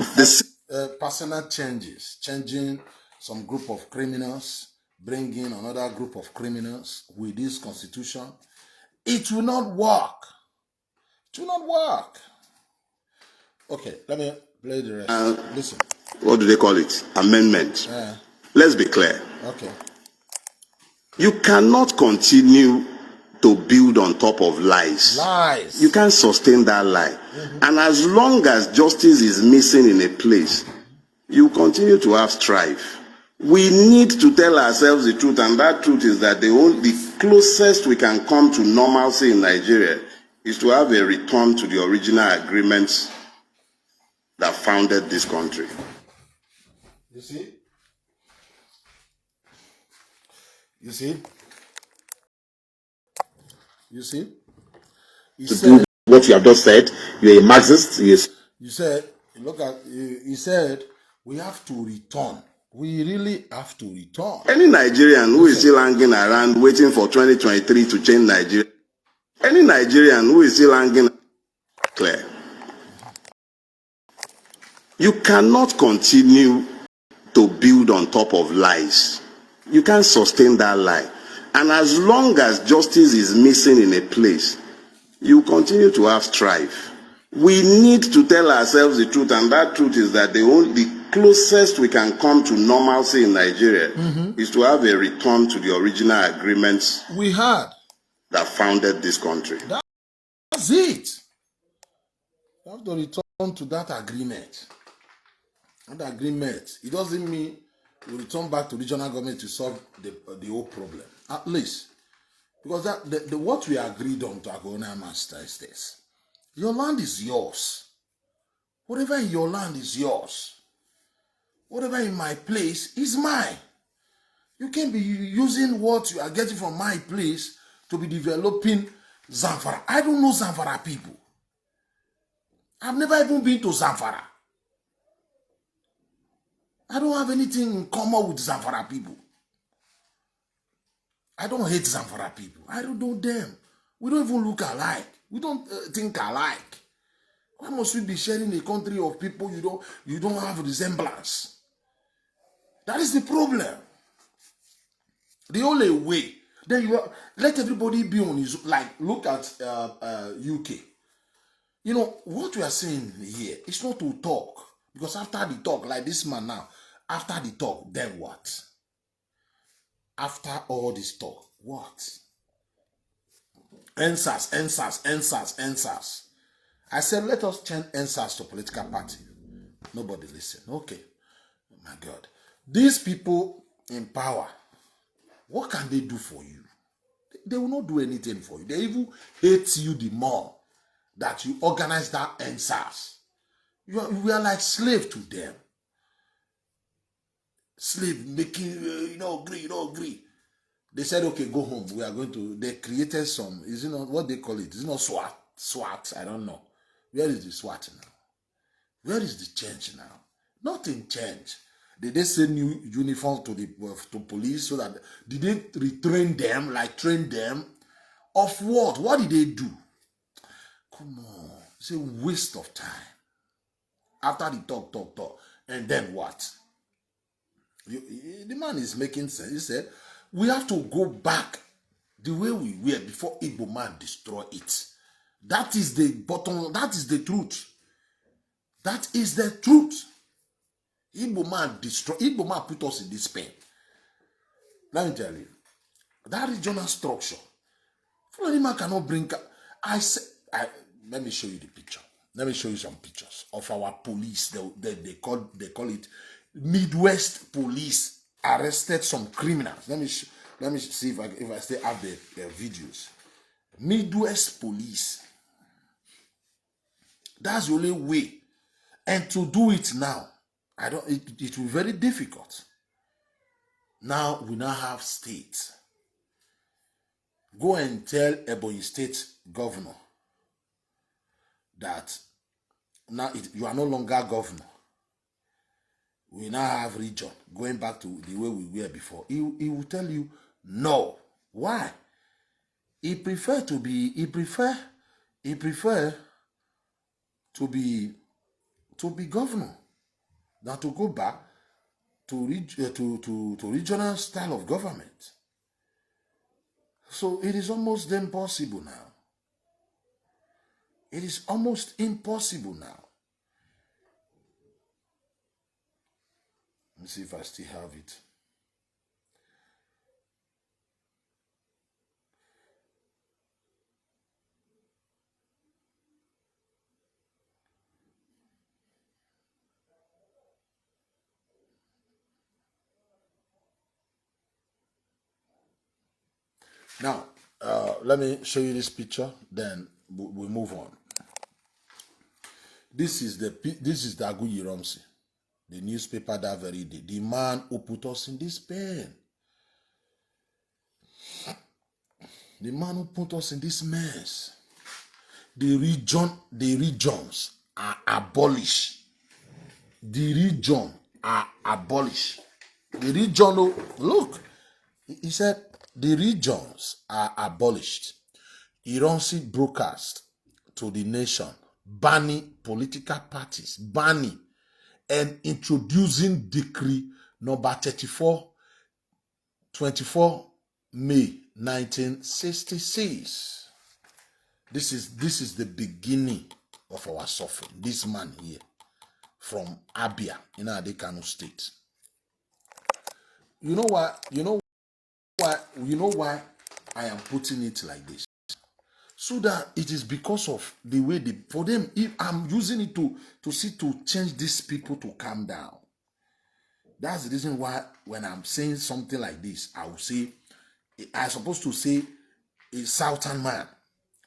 personnel changes, changing some group of criminals, bringing another group of criminals with this constitution. It will not work. It will not work. Okay, let me play the rest. Listen. What do they call it? Amendment. Let's be clear. Okay. You cannot continue to build on top of lies. Lies. You can't sustain that lie. And as long as justice is missing in a place, you continue to have strife. We need to tell ourselves the truth, and that truth is that the closest we can come to normalcy in Nigeria is to have a return to the original agreements that founded this country. You see? You see? You see? He said, what you have just said, you're a Marxist. You said, he said, we have to return. We really have to return. Any Nigerian who is still hanging around waiting for 2023 to change Nigeria, any Nigerian who is still hanging, clear. You cannot continue to build on top of lies. You can't sustain that lie. And as long as justice is missing in a place, you continue to have strife. We need to tell ourselves the truth, and that truth is that the closest we can come to normalcy in Nigeria is to have a return to the original agreements we had that founded this country. That's it. You have to return to that agreement. That agreement. It doesn't mean we return back to regional government to solve the whole problem. At least Because what we agreed on to Agona Master is this. Your land is yours. Whatever in your land is yours. Whatever in my place is mine. You can't be using what you are getting from my place to be developing Zamfara. I don't know Zamfara people. I've never even been to Zamfara. I don't have anything in common with Zamfara people. I don't hate Zamfara people. I don't know them. We don't even look alike. We don't think alike. Why must we be sharing a country of people you don't have resemblance? That is the problem. The only way. Then let everybody be on his, like, look at UK. You know, what we are saying here is not to talk. Because after the talk, like this man now, after the talk, then what? After all this talk, what? NSAS. I said, let us change NSAS to political party. Nobody listen. Okay. Oh my God. These people in power, what can they do for you? They will not do anything for you. They even hate you the more that you organize that NSAS. We are like slave to them. Slave making, you don't agree. They said, okay, go home. We are going to, they created some, is it not what they call it? Is it not SWAT? I don't know. Where is the SWAT now? Where is the change now? Nothing changed. Did they send new uniform to police so that, did they retrain them, like train them? Of what? What did they do? Come on. It's a waste of time. After the talk. And then what? The man is making sense. He said, we have to go back the way we were before Igbo man destroy it. That is the bottom. That is the truth. That is the truth. Igbo man put us in this pain. Let me tell you, that regional structure, Fulani man cannot bring. Let me show you the picture. Let me show you some pictures of our police. They call it Midwest police arrested some criminals. Let me see if I still have the videos. Midwest police. That's the only way. And to do it now, it will be very difficult. Now we now have states. Go and tell Ebonyi State governor that now you are no longer governor. We now have region, going back to the way we were before. He will tell you no. Why? He prefer to be governor than to go back to regional style of government. So it is almost impossible now. It is almost impossible now. Let me see if I still have it. Now, let me show you this picture, then we move on. This is the Aguyi Romsi, the newspaper that very day. The man who put us in this pain. The man who put us in this mess. The regions are abolished. The region are abolished. The region, look, he said, the regions are abolished. Ironsi broadcast to the nation, banning political parties, banning and introducing decree number 24 May 1966. This is the beginning of our suffering. This man here from Abia in Kano State. You know why I am putting it like this? So that it is because of the way for them, if I'm using it to change these people to calm down. That's the reason why when I'm saying something like this, I will say, I'm supposed to say a southern man.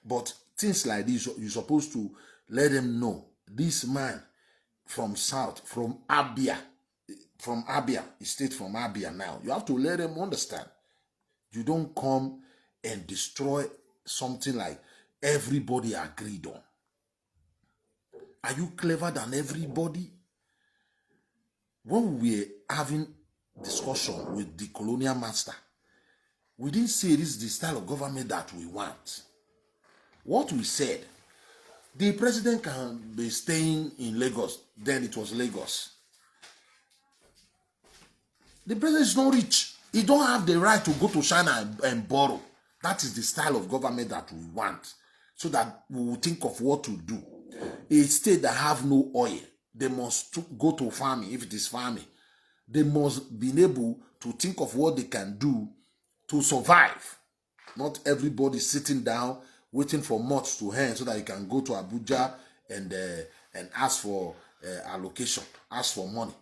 But things like this, you're supposed to let them know this man from south, from Abia, he stayed from Abia now. You have to let them understand. You don't come and destroy something like everybody agreed on. Are you clever than everybody? When we were having discussion with the colonial master, we didn't say this is the style of government that we want. What we said, the president can be staying in Lagos. Then it was Lagos. The president is not rich. He don't have the right to go to China and borrow. That is the style of government that we want, so that we will think of what to do. A state that have no oil, they must go to farming. If it is farming, they must be able to think of what they can do to survive. Not everybody sitting down waiting for months to end so that you can go to Abuja and ask for allocation, ask for money,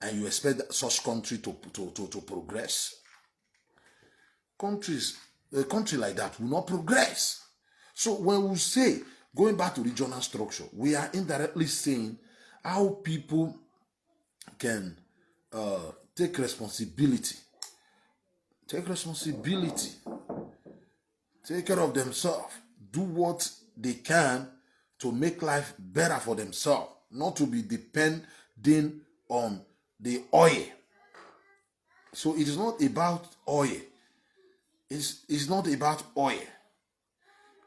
and you expect such country to progress. A country like that will not progress. So when we say going back to regional structure, we are indirectly saying how people can take responsibility, take care of themselves, do what they can to make life better for themselves, not to be depending on the oil. So it is not about oil. It's not about oil.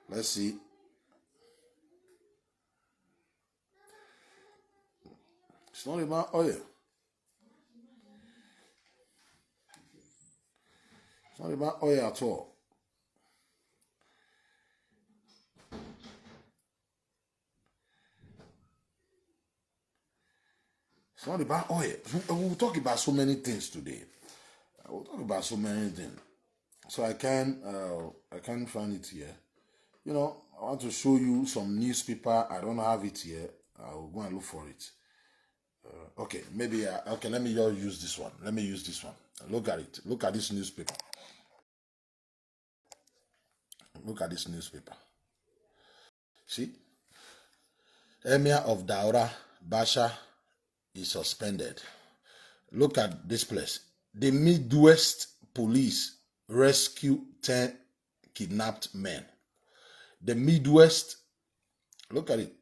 Let's see. It's not about oil. It's not about oil at all. It's not about oil. We'll talk about so many things today. We'll talk about so many things. So I can't find it here. You know, I want to show you some newspaper. I don't have it here. I will go and look for it. Okay, maybe. Okay, let me just use this one. Let me use this one. Look at it. Look at this newspaper. Look at this newspaper. See? Emir of Daura, Basha, is suspended. Look at this place. The Midwest police rescue 10 kidnapped men. The Midwest, look at it.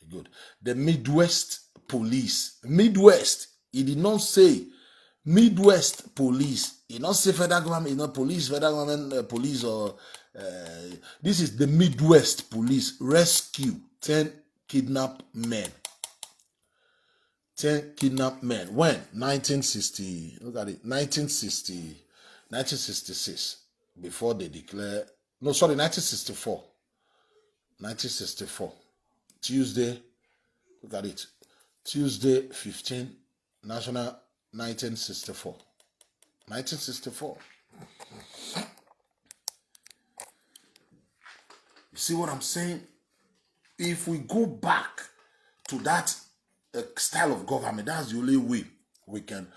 Good. The Midwest police. Midwest. He did not say Midwest police. He did not say federal government, not police, federal government police, or this is the Midwest police rescue 10 kidnapped men. 10 kidnapped men. When? 1960, look at it, 1966, before they declare, no, sorry, 1964. 1964. Tuesday, look at it, Tuesday 15, National 1964. 1964. You see what I'm saying? If we go back to that style of government, that's the only way we can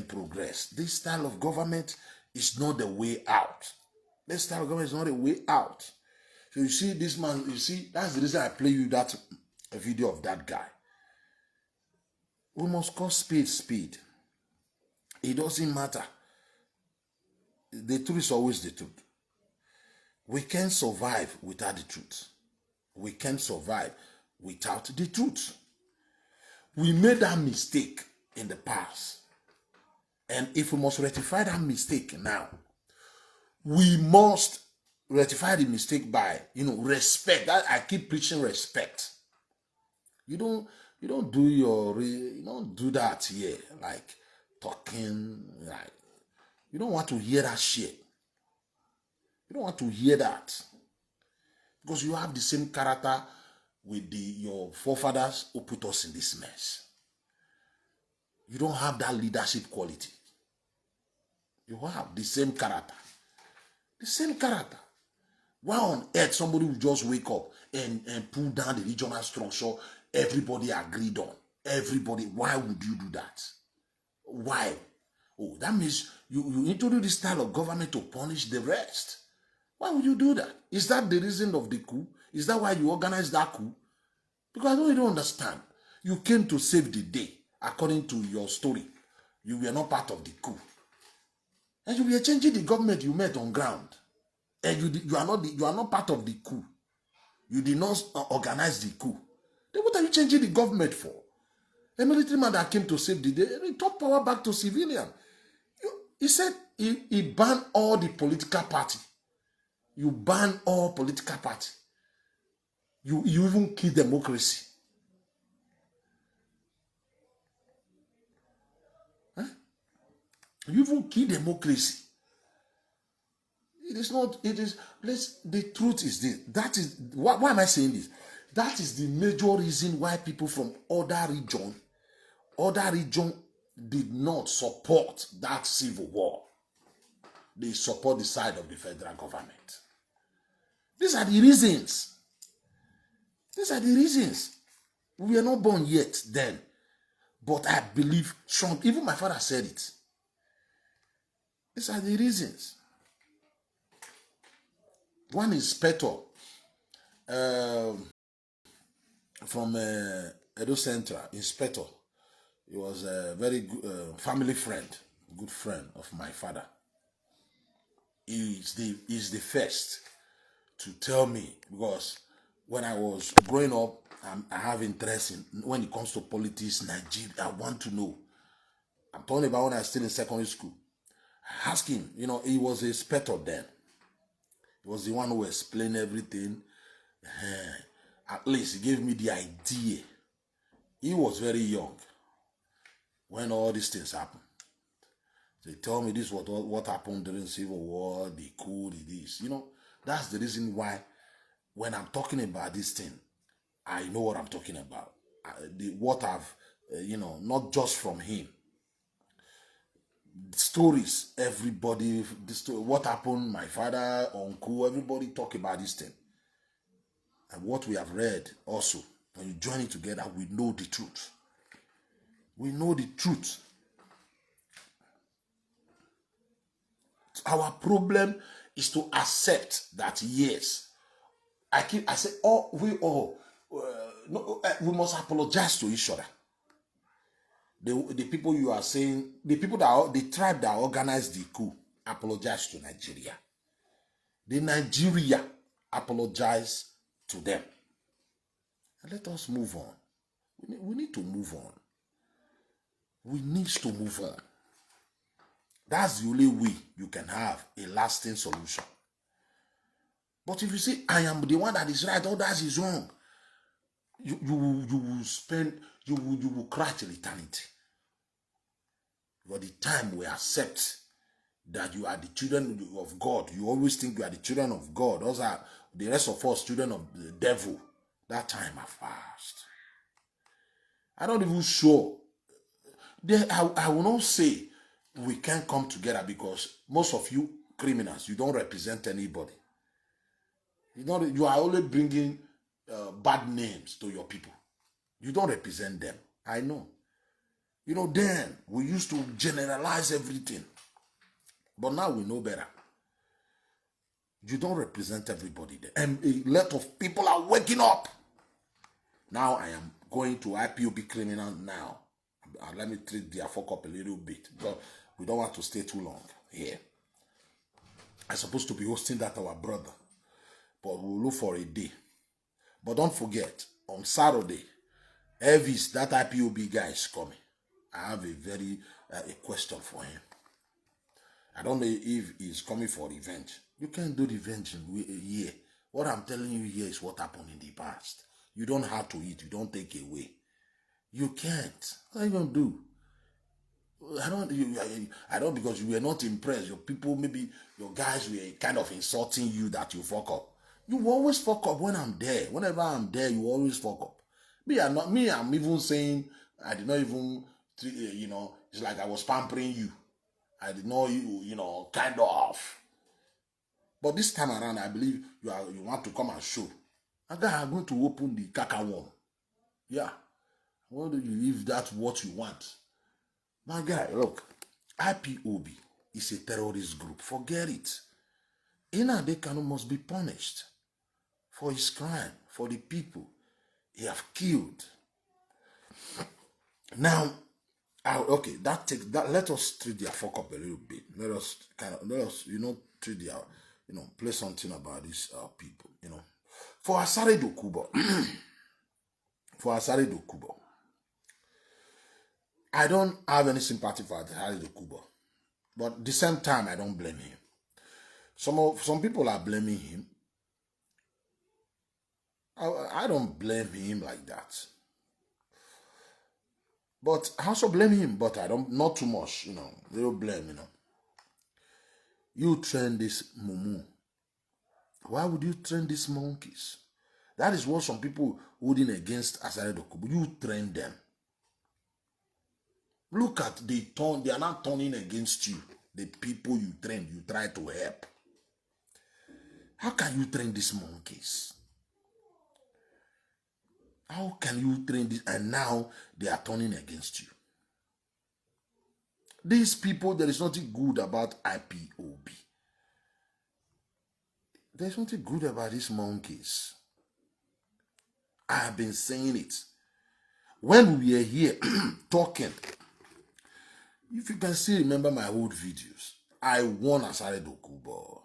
progress. This style of government is not the way out. This style of government is not a way out. So you see this man, you see, that's the reason I play you that video of that guy. We must call speed. It doesn't matter. The truth is always the truth. We can't survive without the truth. We can't survive without the truth. We made that mistake in the past. And if we must rectify that mistake now, we must rectify the mistake by, respect. That I keep preaching respect. You don't do that here, like talking, like you don't want to hear that shit. You don't want to hear that. Because you have the same character with your forefathers who put us in this mess. You don't have that leadership quality. You have the same character. The same character. Why on earth somebody will just wake up and pull down the regional structure everybody agreed on? Everybody, why would you do that? Why? Oh, that means you introduce this style of government to punish the rest. Why would you do that? Is that the reason of the coup? Is that why you organized that coup? Because I don't understand. You came to save the day, according to your story. You were not part of the coup. And you were changing the government you met on ground. And you are not part of the coup. You did not organize the coup. Then what are you changing the government for? A military man that came to save the day, he took power back to civilian. He said he banned all the political party. You ban all political party. You even kill democracy. Huh? You even kill democracy. It is not, it is, the truth is this. That is, why am I saying this? That is the major reason why people from other region did not support that civil war. They support the side of the federal government. These are the reasons. These are the reasons. We were not born yet then. But I believe strong. Even my father said it. These are the reasons. One inspector from Edo Central, inspector. He was a very good family friend, good friend of my father. He is the first to tell me, because when I was growing up, I have interest in, when it comes to politics, Nigeria, I want to know. I'm talking about when I was still in secondary school. I asked him, he was a inspector then. He was the one who explained everything. At least he gave me the idea. He was very young when all these things happened. They tell me this was what happened during the Civil War, the coup, this. That's the reason why when I'm talking about this thing, I know what I'm talking about. What I've, not just from him. Stories, everybody, what happened, my father, uncle, everybody talk about this thing. And what we have read also, when you join it together, we know the truth. We know the truth. Our problem is to accept that, yes, I say, we must apologize to each other. The people you are saying, the tribe that organized the coup, apologize to Nigeria. The Nigeria apologize to them. And let us move on. We need to move on. We need to move on. That's the only way you can have a lasting solution. But if you say, I am the one that is right, others is wrong, you will cry till eternity. But the time we accept that you are the children of God, you always think you are the children of God. Those are the rest of us children of the devil. That time has passed. I'm not even sure. I will not say we can't come together, because most of you criminals, you don't represent anybody. You are only bringing bad names to your people. You don't represent them. I know. Then we used to generalize everything. But now we know better. You don't represent everybody there. And a lot of people are waking up. Now I am going to IPOB criminal now. Let me treat their fuck up a little bit, because we don't want to stay too long here. I'm supposed to be hosting that our brother, but we'll look for a day. But don't forget, on Saturday, Elvis, that IPOB guy, is coming. I have a question for him. I don't know if he's coming for revenge. You can't do revenge in a year. What I'm telling you here is what happened in the past. You don't have to eat. You don't take away. You can't. What are you going to do? I don't, because you were not impressed. Your people, maybe your guys were kind of insulting you that you fuck up. You always fuck up when I'm there. Whenever I'm there, you always fuck up. I'm even saying, I did not even, it's like I was pampering you. I did not, kind of. But this time around, I believe you want to come and show. I'm going to open the caca worm. Yeah. What do you, if that's what you want? My guy, look, IPOB is a terrorist group. Forget it. Nnamdi Kanu must be punished for his crime, for the people he have killed. Now, okay, that takes that. Let us treat their fuck up a little bit. Let us treat their, play something about these people. For Asare Dokubo, I don't have any sympathy for Asare Dokubo, but at the same time, I don't blame him. Some people are blaming him. I don't blame him like that. But I also blame him, but I don't, not too much, little blame, You train this mumu. Why would you train these monkeys? That is what some people holding against Asare Dokubo. You train them. Look at they are not turning against you. The people you train, you try to help. How can you train these monkeys? How can you train this? And now they are turning against you. These people, there is nothing good about IPOB. There's nothing good about these monkeys. I have been saying it. When we are here talking, if you can still remember my old videos, I warn Asare Dokubo.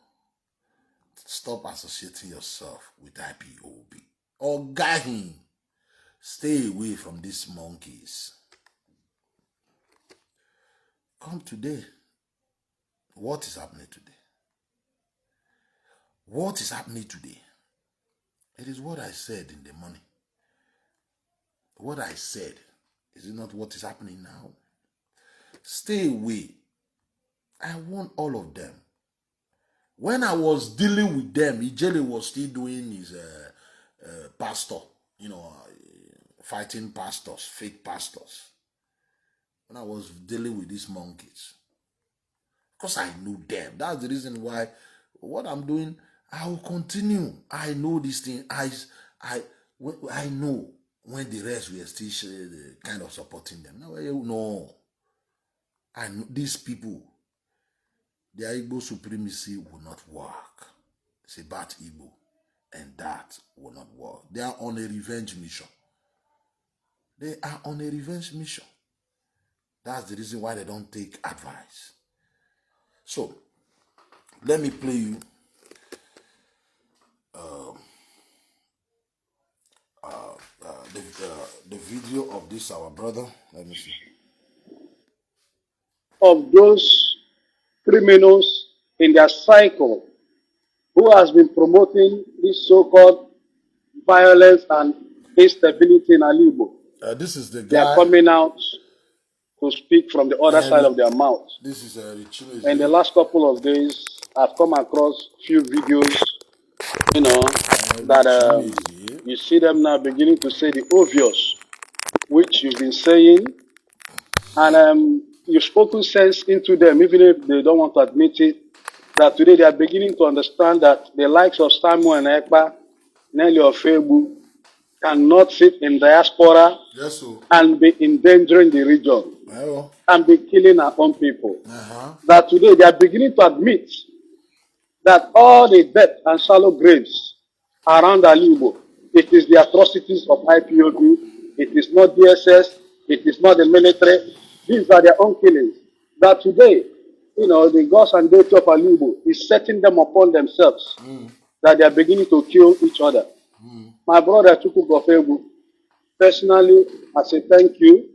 Stop associating yourself with IPOB. Or guide him. Stay away from these monkeys. Come today. What is happening today? What is happening today? It is what I said in the morning. What I said, is it not what is happening now? Stay away. I want all of them. When I was dealing with them, Ijele was still doing his pastor, fighting pastors, fake pastors. When I was dealing with these monkeys. Because I knew them. That's the reason why what I'm doing, I will continue. I know this thing. I know when the rest were still kind of supporting them. No. I know these people, their Igbo supremacy will not work. It's about Igbo. And that will not work. They are on a revenge mission. They are on a revenge mission. That's the reason why they don't take advice. So, let me play you the video of this our brother. Let me see. Of those criminals in their cycle who has been promoting this so-called violence and instability in Alibo. This is the guy. They are coming out to speak from the other side of their mouth. This is in the last couple of days, I've come across few videos, that you see them now beginning to say the obvious, which you've been saying, and you've spoken sense into them, even if they don't want to admit it, that today they are beginning to understand that the likes of Samuel and Ekpa, Nelly Ofebu, cannot sit in diaspora and be endangering the region and be killing our own people. That today they are beginning to admit that all the death and shallow graves around Alibo, it is the atrocities of IPOB, it is not DSS, it is not the military, these are their own killings. That today, the gods and deities of Alibo is setting them upon themselves, that they are beginning to kill each other. My brother Chuku Gofebu, personally, I say thank you,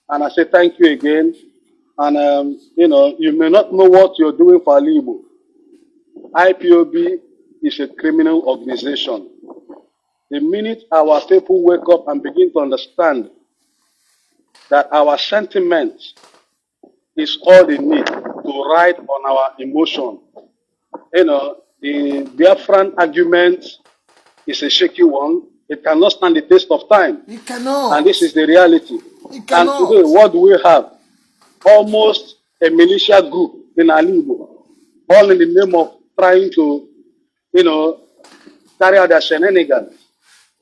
and I say thank you again. And, you may not know what you're doing for Alibo. IPOB is a criminal organization. The minute our people wake up and begin to understand that our sentiment is all they need to ride on our emotion, the Biafran argument is a shaky one. It cannot stand the test of time. It cannot. And this is the reality. It cannot. And today, what do we have? Almost a militia group in Alibo, all in the name of trying to, carry out their shenanigans.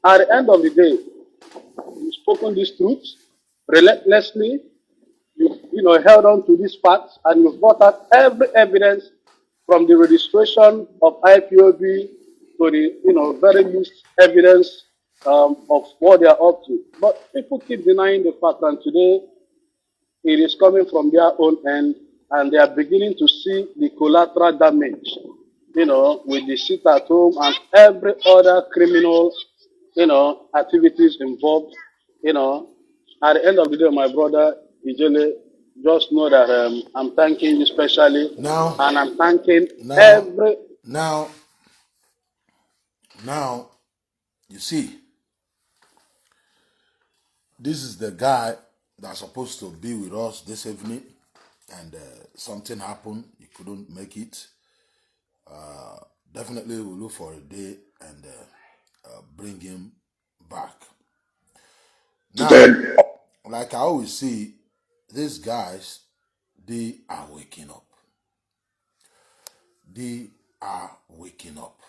At the end of the day, you've spoken this truth relentlessly. You held on to these facts, and you've brought out every evidence from the registration of IPOB to the, very least evidence of what they are up to. But people keep denying the fact, and today it is coming from their own end, and they are beginning to see the collateral damage, with the sit at home and every other criminal, activities involved. At the end of the day, my brother Ijele, just know that I'm thanking you specially, Now, and I'm thanking now, every. now, now, you see, this is the guy that's supposed to be with us this evening, and something happened. He couldn't make it. Definitely, we'll look for a day and bring him back. Now, like I always see, these guys, they are waking up. They are waking up.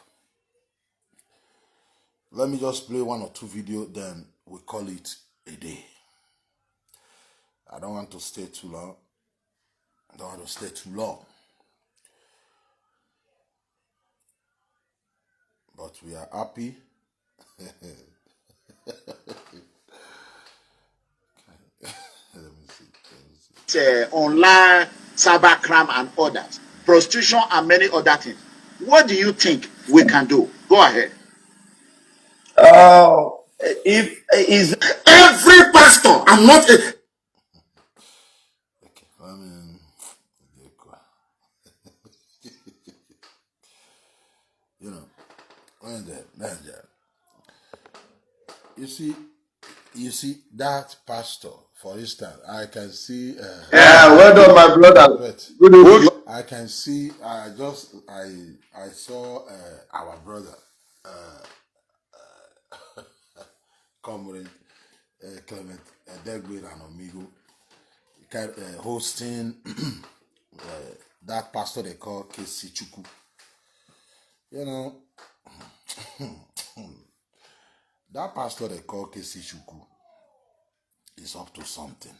Let me just play one or two videos, then we call it a day. I don't want to stay too long. I don't want to stay too long. But we are happy. Online cybercrime and others, prostitution and many other things. What do you think we can do? Go ahead. If is Every pastor, I'm not a Okay, I mean, you know, when there. You see that pastor, for instance, I can see. well done, my brother. Wait, Good evening. I can see. I saw our brother, comrade Clement Degwe and Omigo, hosting that pastor they call Kesi Chuku. You know, that pastor they call Kesi Chuku is up to something.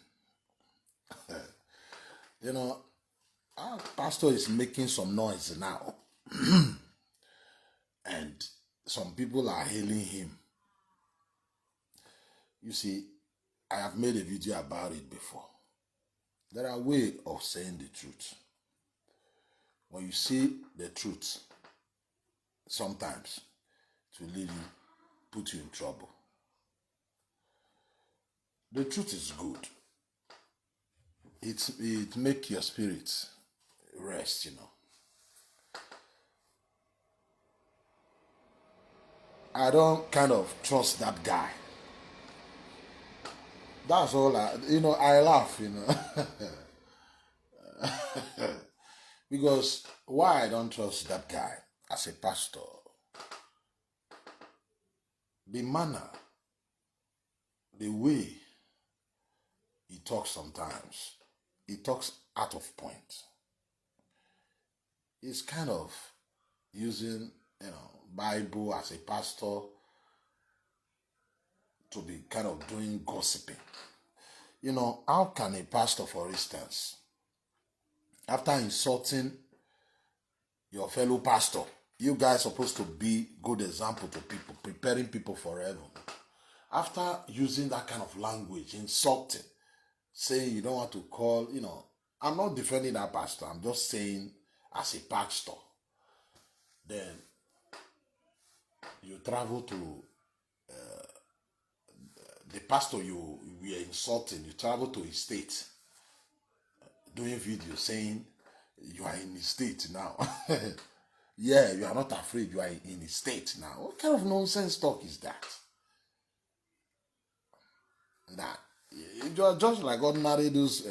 You know, our pastor is making some noise now, and some people are hailing him. You see, I have made a video about it before. There are ways of saying the truth. When you say the truth, sometimes it will lead you, put you in trouble. The truth is good. It makes your spirit rest, I don't kind of trust that guy. That's all I laugh, because why I don't trust that guy as a pastor? The manner, the way he talks sometimes, he talks out of point. He's kind of using, Bible as a pastor to be kind of doing gossiping. How can a pastor, for instance, after insulting your fellow pastor, you guys are supposed to be good example to people, preparing people for heaven. After using that kind of language, insulting, saying you don't want to call, I'm not defending that pastor. I'm just saying as a pastor, then you travel to the pastor you were insulting, you travel to his state, doing video saying you are in his state now. Yeah, you are not afraid, you are in his state now. What kind of nonsense talk is that? Nah, just like ordinary those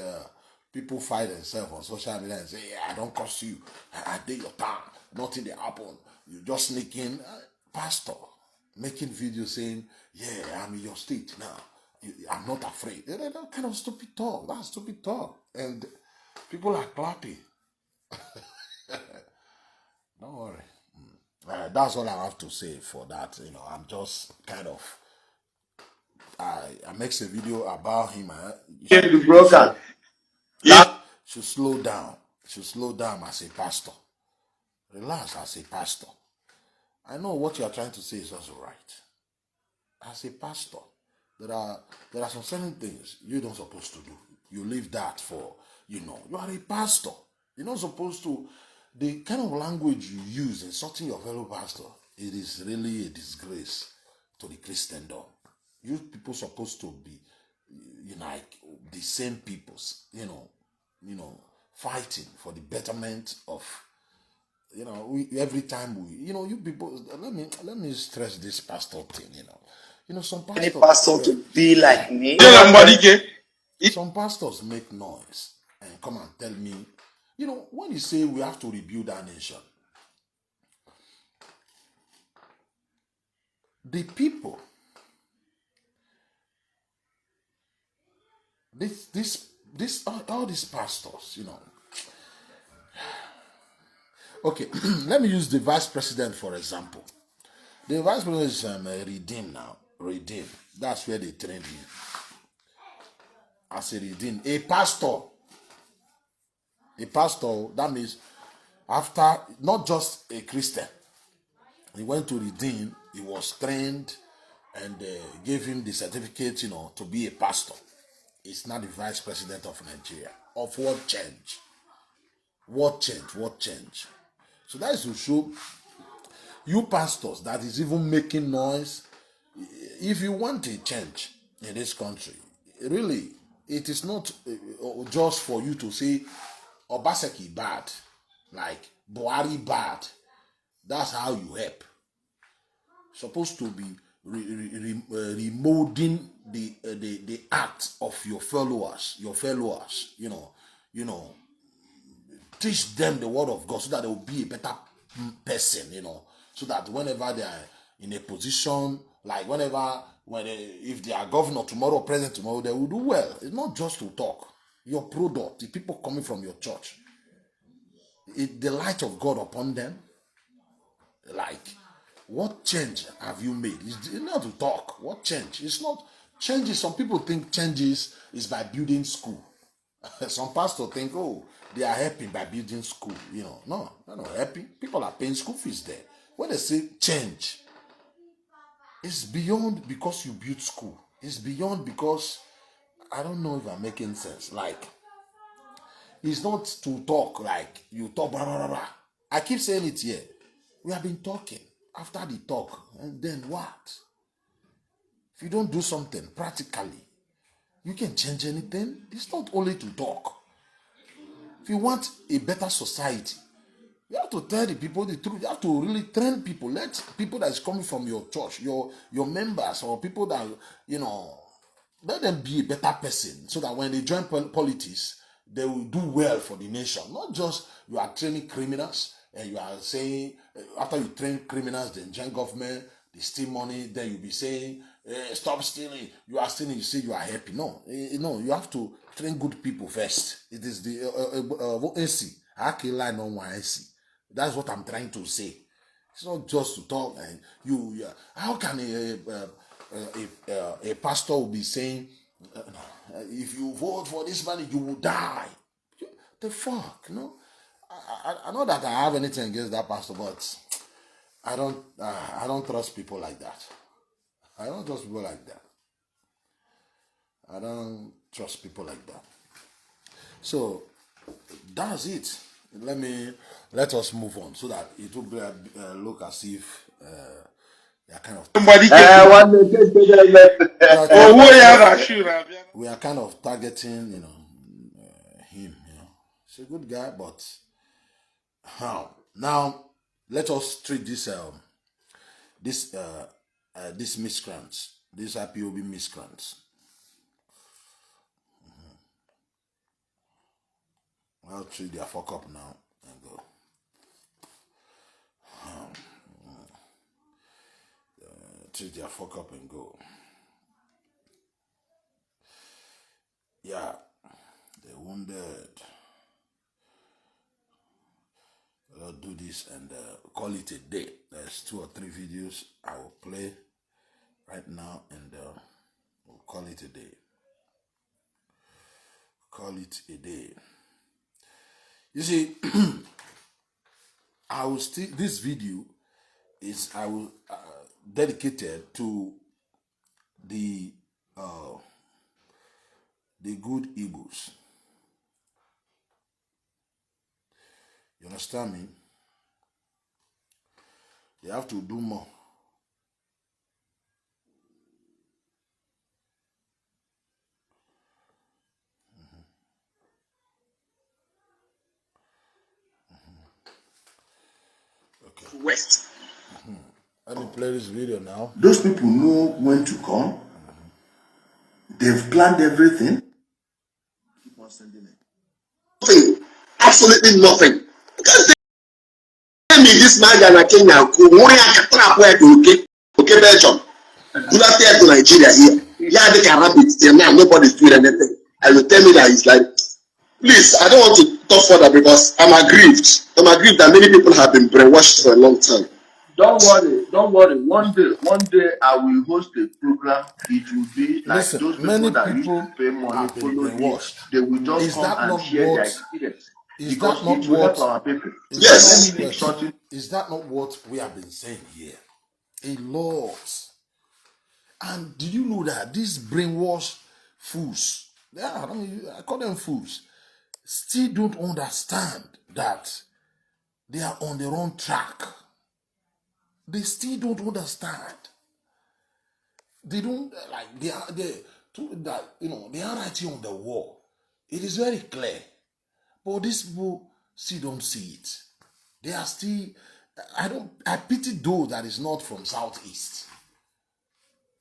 people fight themselves on social media and say, yeah, I don't curse you, I did your time, nothing they happen, you just sneaking. Pastor making videos saying, yeah, I'm in your state now, I'm not afraid. That kind of stupid talk. That's stupid talk. And people are clapping. Don't worry. That's all I have to say for that. I'm just kind of, I makes a video about him. The broker. Should slow down. Should slow down as a pastor. Relax as a pastor. I know what you are trying to say is also right. As a pastor, there are some certain things you don't supposed to do. You leave that for, you are a pastor. You're not supposed to. The kind of language you use insulting your fellow pastor, it is really a disgrace to the Christendom. You people supposed to be, like the same peoples, fighting for the betterment of, every time we, you people. Let me stress this pastor thing. Some Any pastors, pastor to be like me. some pastors make noise and come and tell me, when you say we have to rebuild our nation, the people, all these pastors, okay, let me use the vice president for example. The vice president is redeemed now. Redeemed. That's where they train you. As a redeemed. A pastor, that means after, not just a Christian, he went to redeem, he was trained and gave him the certificate, to be a pastor. It's not the vice president of Nigeria. Of what change? What change? So that is to show you pastors that is even making noise. If you want a change in this country, really, it is not just for you to say Obaseki bad, like Buhari bad. That's how you help. Supposed to be remolding the act of your followers. Teach them the word of God so that they will be a better person. So that whenever they are in a position, like if they are governor tomorrow, president tomorrow, they will do well. It's not just to talk. Your product, the people coming from your church, the light of God upon them. Like, what change have you made? It's not to talk. What change? It's not changes. Some people think changes is by building school. Some pastors think, oh, they are helping by building school. No, they're not helping. People are paying school fees there. When they say change, it's beyond because you build school. It's beyond because, I don't know if I'm making sense. Like, it's not to talk like you talk, blah, blah, blah, blah. I keep saying it here. We have been talking. After the talk, and then what? If you don't do something practically, you can change anything. It's not only to talk. If you want a better society, you have to tell the people the truth. You have to really train people. Let people that is coming from your church, your members, or people that, let them be a better person so that when they join politics, they will do well for the nation. Not just you are training criminals and you are saying, after you train criminals, then join government, they steal money, then you'll be saying, stop stealing. You are stealing, you say you are happy. No, you have to train good people first. It is the AC. That's what I'm trying to say. It's not just to talk and how can a pastor will be saying, if you vote for this man, you will die. The fuck, I know that I have anything against that pastor, but I don't trust people like that. I don't trust people like that. I don't trust people like that. So that's it. Let us move on so that it will look as if they are kind of we are kind of targeting, him. He's a good guy, but now let us treat this these miscreants, these IPOB miscreants. I'll treat their fuck up now and go. Treat their fuck up and go. Yeah, they're wounded. I'll do this and call it a day. There's 2 or 3 videos I will play right now and we'll call it a day. Call it a day. You see, I will still, this video is, I will dedicated to the good Igbos. You understand me? They have to do more. Okay. West. Let me play this video now. Those people know when to come. They've planned everything. Keep on sending it. Nothing. Absolutely nothing. Just tell me this man Ghana Kenya okay Belgium. Do not tell to Nigeria here. Yeah, they can rabbit. Nobody's doing anything. And you tell me that it's like, please, I don't want to talk further because I'm aggrieved. I'm aggrieved that many people have been brainwashed for a long time. Don't worry, don't worry. One day I will host a program. It will be like Listen, those many people that used people to pay money, have been follow him. brainwashed. They will just Is come that and not share their what? experience Is because that not it will help what? our people. Is Yes. that Let not me take question? something. Is that not what we have been saying here? A lot. And did you know that these brainwashed fools, yeah, I call them fools, still don't understand that they are on the wrong track. They still don't understand. They don't like they are that they are writing on the wall. It is very clear, but these people still don't see it. They are still. I pity those that is not from Southeast.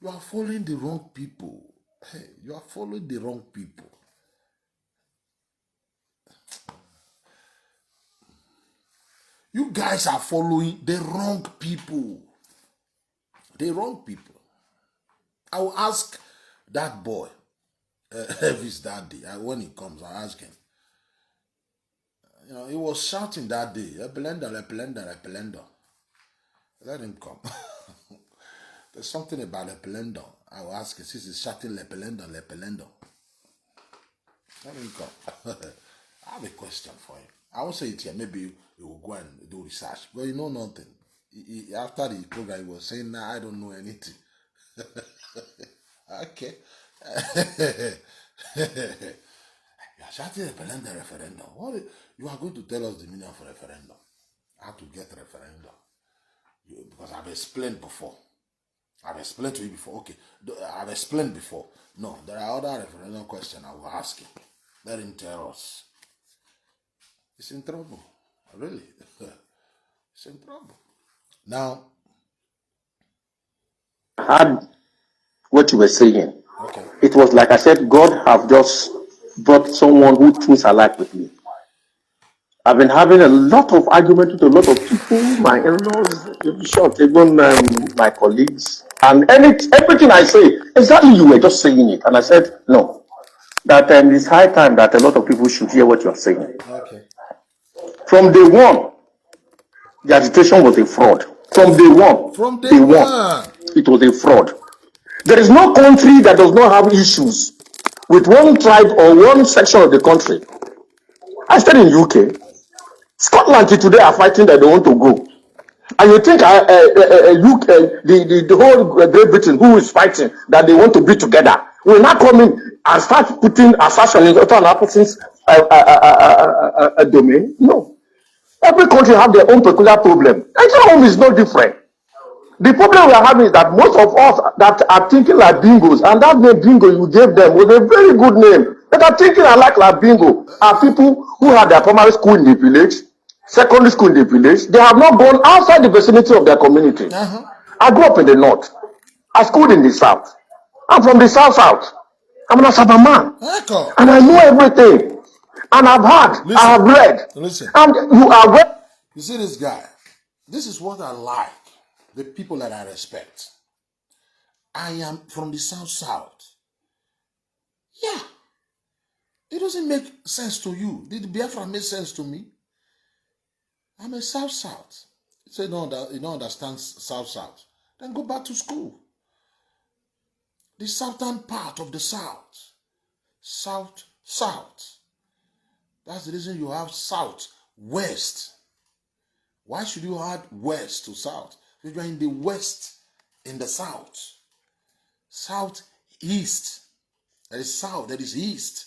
You are following the wrong people. Hey, you are following the wrong people. You guys are following the wrong people. The wrong people. I will ask that boy, Elvis that day. When he comes, I'll ask him. He was shouting that day, Lepelenda, Lepelenda, Lepelenda. Let him come. There's something about Lepelenda. I will ask him, since he's shouting Lepelenda, Lepelenda. Let him come. I have a question for him. I won't say it here. Maybe he will go and do research. But you know nothing. After the program, he was saying, nah, I don't know anything. Okay. You are shouting Lepelenda referendum. You are going to tell us the meaning of referendum. How to get referendum. Because I've explained before. I've explained to you before. Okay. I've explained before. No, there are other referendum questions I will ask him. Let him tell us. He's in trouble. Really. He's in trouble. Now. Had what you were saying. Okay. It was like I said, God have just brought someone who thinks alike with me. I've been having a lot of argument with a lot of people, my in-laws, in short, even my colleagues. And everything I say, exactly you were just saying it. And I said, no, that it's high time that a lot of people should hear what you're saying. Okay. From day one, the agitation was a fraud. From day one, From day one. it was a fraud. There is no country that does not have issues with one tribe or one section of the country. I stayed in UK. Scotland till today are fighting that they want to go. And you think UK, the whole Great Britain, who is fighting that they want to be together, will not come in and start putting assertion in other person's domain? No. Every country have their own peculiar problem. Nigeria home is no different. The problem we are having is that most of us that are thinking like bingos, and that name bingo you gave them was a very good name, that are thinking like bingo, are people who had their primary school in the village, secondary school in the village. They have not gone outside the vicinity of their community. I grew up in the north. I schooled in the south. I'm from the south. I'm an Asaba man. Echo. And I know everything. And I have read. Listen. And you are well. You see this guy? This is what I like. The people that I respect. I am from the south. Yeah. It doesn't make sense to you. Did Biafra make sense to me? I'm a south. You say no, you don't understand south. Then go back to school. The southern part of the south. South. That's the reason you have south, west. Why should you add west to south? If you are in the west, in the south, south, east. There is south, there is east.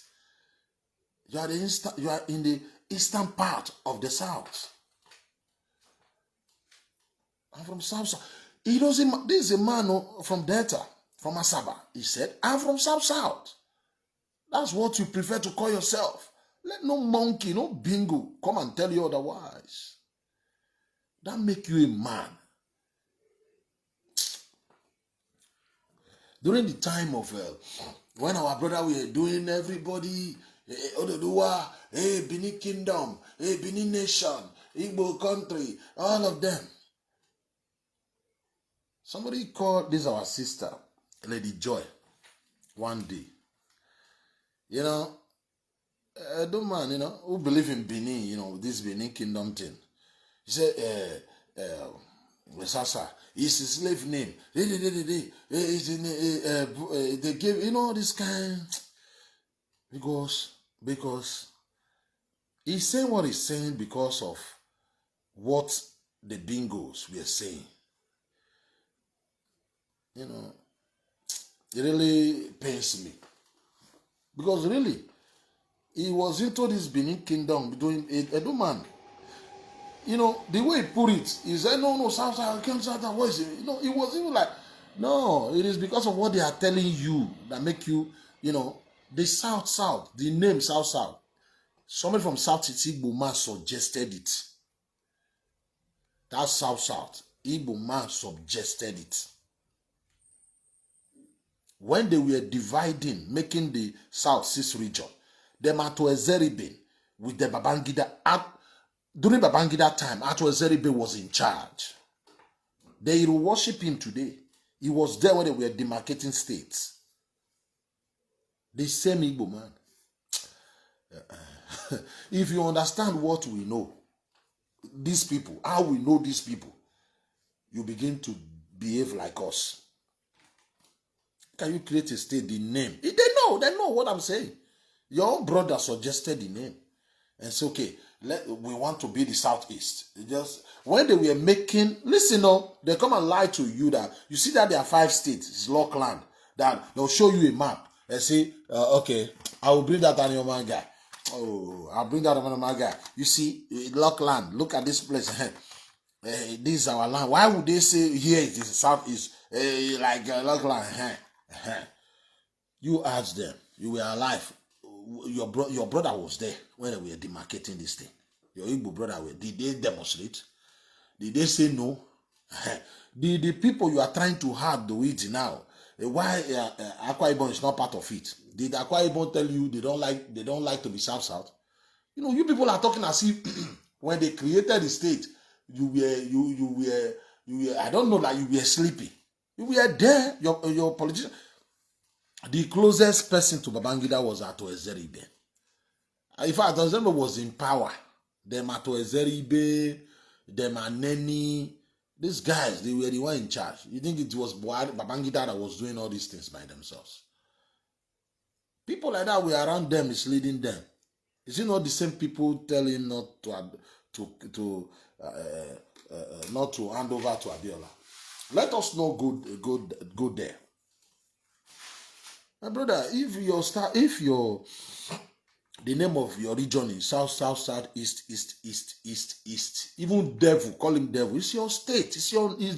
You are in the eastern part of the south. I'm from south. He doesn't. This is a man from Delta, from Asaba. He said, "I'm from south. That's what you prefer to call yourself. Let no monkey, no bingo, come and tell you otherwise. That make you a man." During the time of when our brother were doing everybody, Ododuwa, Benin Kingdom, Benin Nation, Igbo country, all of them. Somebody called this our sister, Lady Joy, one day. You know, don't man, you know, who believe in Benin, you know, this Benin Kingdom thing. He said, Sasa, it's a slave name. They gave, you know, this kind, because he's saying what he's saying because of what the bingos were saying. You know, it really pains me. Because really, he was into this Benin Kingdom doing a man. You know, the way he put it, he said, no, South, what is it? You know, it was even like, no, it is because of what they are telling you that make you, you know, the South, the name South. Somebody from South Igbo man suggested it. That's South. Igbo man suggested it. When they were dividing, making the South 6 region, them Ato Ezeribe with the Babangida, during Babangida time, Ato Ezeribe was in charge. They worship him today. He was there when they were demarcating states. The same Igbo man. If you understand what we know, these people, how we know these people, you begin to behave like us. Can you create a state, the name? They know what I'm saying. Your own brother suggested the name. And say, okay, we want to be the Southeast. Just when they were making, listen, they come and lie to you that, you see that there are 5 states, it's lock land, that they'll show you a map and say, okay, I will bring that animal man guy. Oh, I'll bring that animal man guy. You see, lock land, look at this place. This is our land. Why would they say here it is Southeast? Like lock land. You asked them, you were alive. Your brother was there when we were demarcating this thing. Your Igbo brother, did they demonstrate? Did they say no? The people you are trying to have do it now. Why Akwa Ibom is not part of it? Did Akwa Ibom tell you they don't like to be South? You know, you people are talking as if when they created the state, you were I don't know, like you were sleeping. You were there, your politician. The closest person to Babangida was Ato Ezeribe. In fact, Ato Ezeribe was in power. Them Ato Ezeribe, them Aneni, these guys, they were the one in charge. You think it was Babangida that was doing all these things by themselves? People like that were around them, misleading them. Is it not the same people telling him not to hand over to Abiola? Let us not go there. My brother, if the name of your region is South, East, even devil, call him devil, it's your state, it's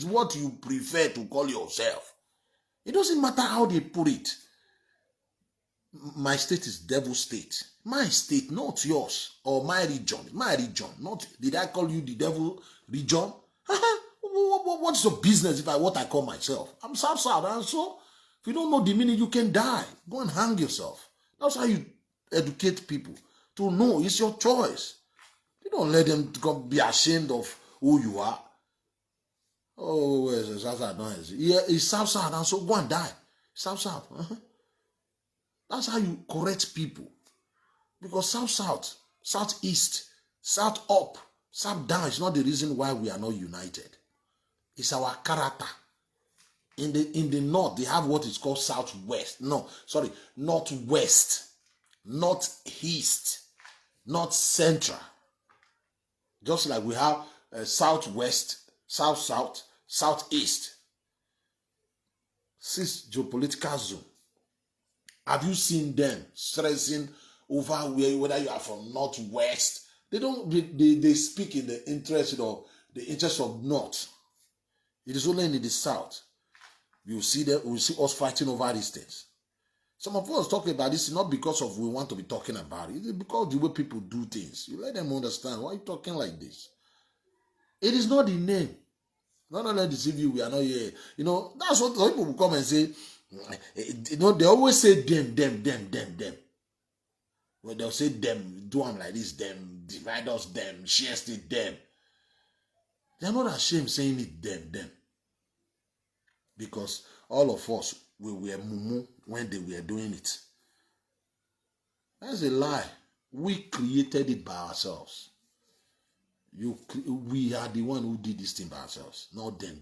what you prefer to call yourself. It doesn't matter how they put it. My state is devil state. My state, not yours, or my region, not, did I call you the devil region? What's your business if what I call myself? I'm South, and so if you don't know the meaning, you can die. Go and hang yourself. That's how you educate people to know it's your choice. You don't let them be ashamed of who you are. Oh, it's South. Yeah, it's South, and so go and die. South. That's how you correct people. Because South, Southeast, South up, South down is not the reason why we are not united. It's our character. In the north, they have what is called southwest. Northwest, northeast, north central. Just like we have southwest, south, southeast. This geopolitical zone. Have you seen them stressing over whether you are from northwest? They don't. They speak in the interest of north. It is only in the south. You see that we see us fighting over these things. Some of us talking about this not because of we want to be talking about it. It's because the way people do things. You let them understand why are you talking like this. It is not the name. Not only deceive you, we are not here. You know, that's what people will come and say. You know, they always say them. Well, they'll say them, do them like this, them, divide us, them, share state, them. They're not ashamed saying it, them. Because all of us, we were mumu when they were doing it. That's a lie. We created it by ourselves. We are the one who did this thing by ourselves, not them.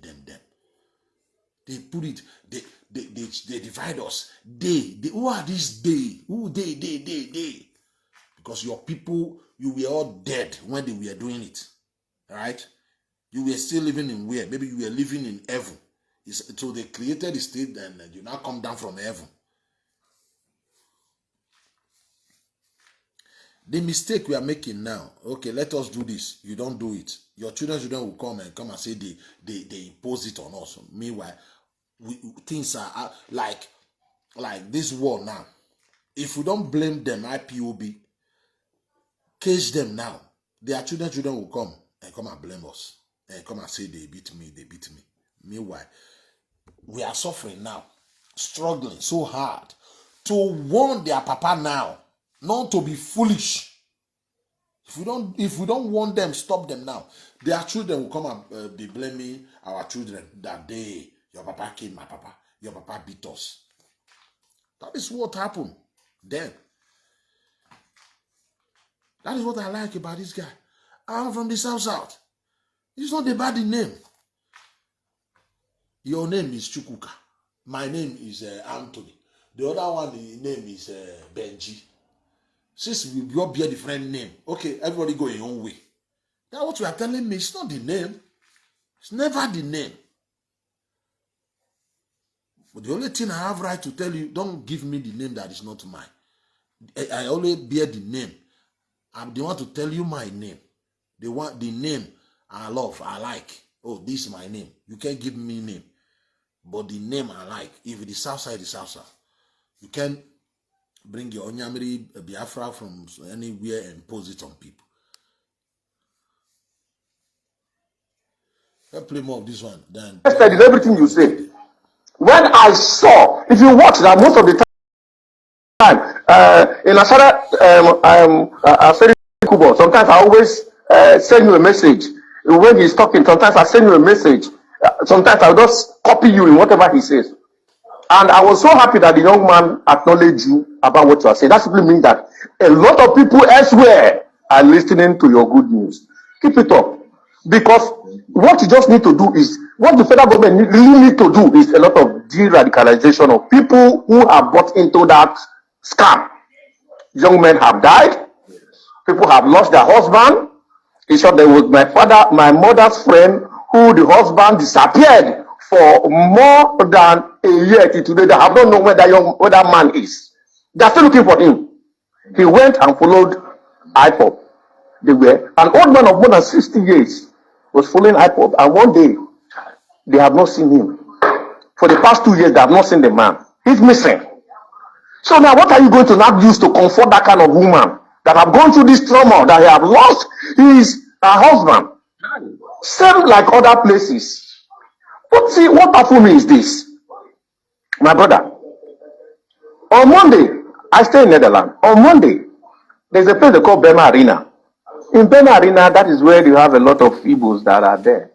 They put it, they divide us. They, who are these they? Who they? Because your people, you were all dead when they were doing it. Right? You were still living in where? Maybe you were living in heaven. So they created the state and you now come down from heaven. The mistake we are making now, okay, let us do this. You don't do it. Your children will come and say they impose it on us. Meanwhile, things are like this war now. If we don't blame them, IPOB, cage them now. Their children will come and blame us. And come and say they beat me. Meanwhile, we are suffering now, struggling so hard to warn their papa now, not to be foolish. If we don't warn them, stop them now. Their children will come and be blaming our children that your papa killed my papa, your papa beat us. That is what happened then. That is what I like about this guy. I'm from the south. It's not about the name. Your name is Chukwuka. My name is Anthony. The other one, the name is Benji. Since we all bear different name, okay, everybody go your own way. That's what you are telling me. It's not the name. It's never the name. But the only thing I have right to tell you, don't give me the name that is not mine. I only bear the name. I'm the one to tell you my name. The name I love, I like. Oh, this is my name. You can't give me name. But the name I like, if it is Southside, it's Southside. You can bring your Onyamiri Biafra from anywhere and impose it on people. Let's play more of this one. Then Is everything you say. When I saw, if you watch that most of the time, in Asada, Kubo, sometimes I always send you a message. When he's talking, sometimes I send you a message. Sometimes I'll just copy you in whatever he says. And I was so happy that the young man acknowledged you about what you are saying. That simply means that a lot of people elsewhere are listening to your good news. Keep it up. Because what you just need to do is, what the federal government really need to do is a lot of de-radicalization of people who have bought into that scam. Young men have died. People have lost their husband. In short, there was my mother's friend who the husband disappeared for more than a year till today. They have not known where that man is. They are still looking for him. He went and followed IPOB. They were an old man of more than 60 years was following IPOB, and one day they have not seen him. For the past 2 years, they have not seen the man. He's missing. So now, what are you going to now use to comfort that kind of woman that have gone through this trauma, that he have lost her husband? Same like other places. But see, what happened me is this, my brother. On Monday, I stay in Netherlands. On Monday, there's a place they call Bema Arena. In Bema Arena, that is where you have a lot of Igbos that are there.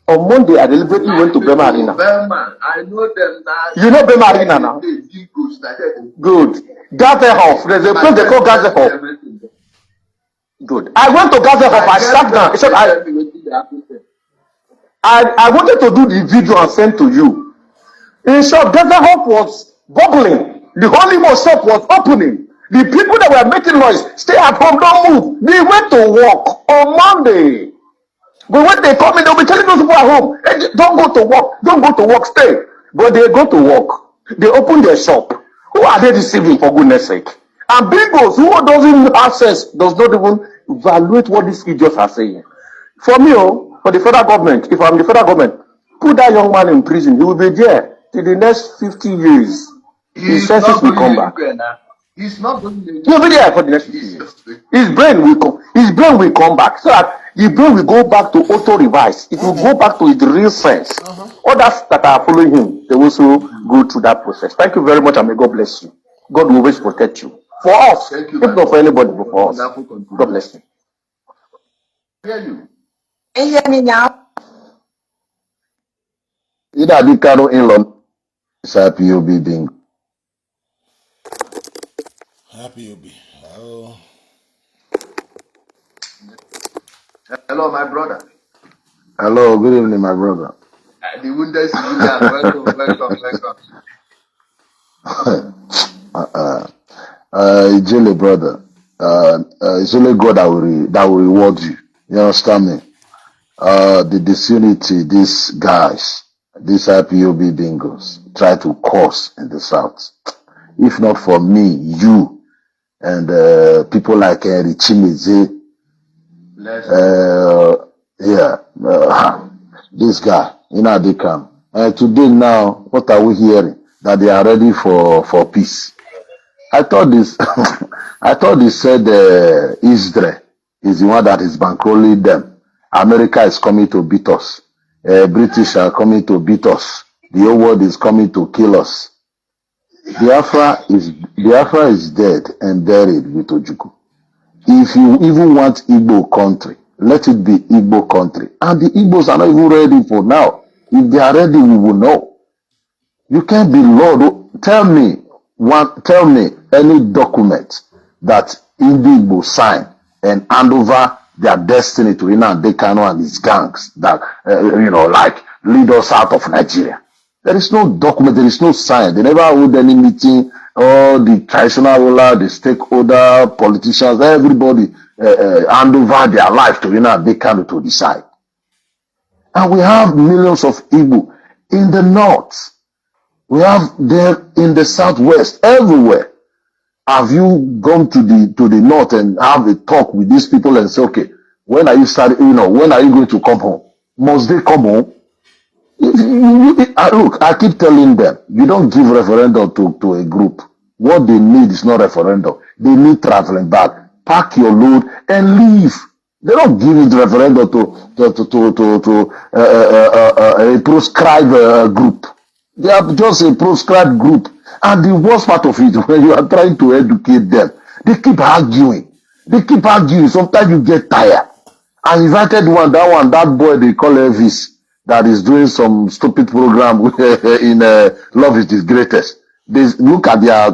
On Monday, I deliberately went to Bema Arena. I know them now. You know Bema Arena now? Good. Gazehof. There's a place they call Gazehof. Good. I went to Gazehof. I sat down. I wanted to do the video and send to you. In short, Gazehof was bubbling. The Holy Ghost shop was opening. The people that were making noise, stay at home, don't move. They went to work on Monday. But when they come in, they'll be telling those people at home, hey, don't go to work, don't go to work, stay. But they go to work. They open their shop. Who are they deceiving, for goodness sake? And bingos, who doesn't have sense, does not even evaluate what these idiots are saying. For me, for the federal government, if I'm the federal government, put that young man in prison. He will be there till the next 50 years. His senses will come back. He's not going to He'll be there for the next 50 years. His brain will come back. So that his brain will go back to auto revise. It will go back to its real sense. Others that are following him, they will also go through that process. Thank you very much, and may God bless you. God will always protect you. For us, if not for anybody, but for us. God bless you. hear you. You hear me now? Either the Kano in-law is IPOB being. Happy Obi. Oh, Hello, my brother. Hello, good evening, my brother. The wounded civilian. Welcome. It's only brother. It's only God that will reward you. You understand me? The disunity, these guys, these IPOB bingos, try to cause in the South. If not for me, you, and people like Richimize, this guy, they come. Today now, what are we hearing? That they are ready for peace. I thought this, I thought they said Israel is the one that is bankrolling them. America is coming to beat us. British are coming to beat us. The whole world is coming to kill us. Biafra is dead and buried with Ojukwu. If you even want Igbo country, let it be Igbo country. And the Igbos are not even ready for now. If they are ready, we will know. You can't be Lord. Tell me any document that Igbo sign and hand over their destiny to Nnamdi Kanu and his gangs that like lead us out of Nigeria. There is no document, there is no sign. They never hold any meeting. All the traditional ruler, the stakeholder, politicians, everybody hand over their life to Nnamdi Kanu to decide. And we have millions of Igbo in the north. We have them in the southwest, everywhere. Have you gone to the north and have a talk with these people and say, okay, when are you when are you going to come home? Must they come home? Look, I keep telling them, you don't give referendum to a group. What they need is not referendum. They need traveling back. Pack your load and leave. They don't give it referendum to a proscribed group. They are just a proscribed group. And the worst part of it, when you are trying to educate them, they keep arguing. Sometimes you get tired. I invited that boy they call Elvis, that is doing some stupid program in Love is the Greatest. They look at their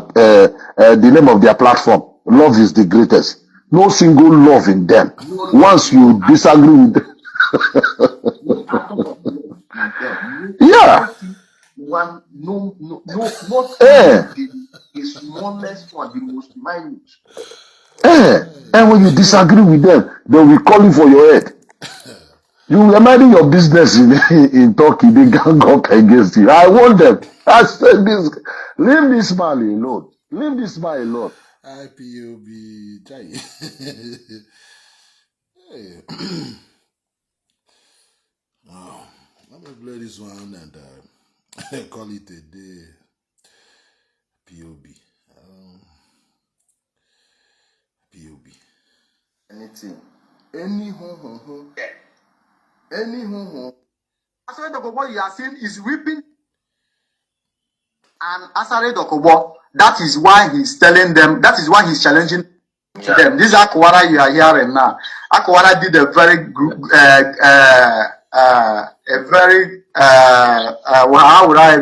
the name of their platform. Love is the Greatest. No single love in them. Once you disagree with them. Yeah. The smallest one, the most minute. And when you disagree with them, they'll be calling for your head. You were minding your business in Turkey, they gang up against you. I warned them. I said, leave this man alone. Leave this man alone. IPOB. Hey. Wow. Let me play this one and call it a day. POB. POB. Anything. Any Asare Dokobo you are seeing is weeping. And Asare Dokobo, that is why he's telling them, that is why he's challenging them. This Akwara you are hearing now. Akwara did a very good, how would I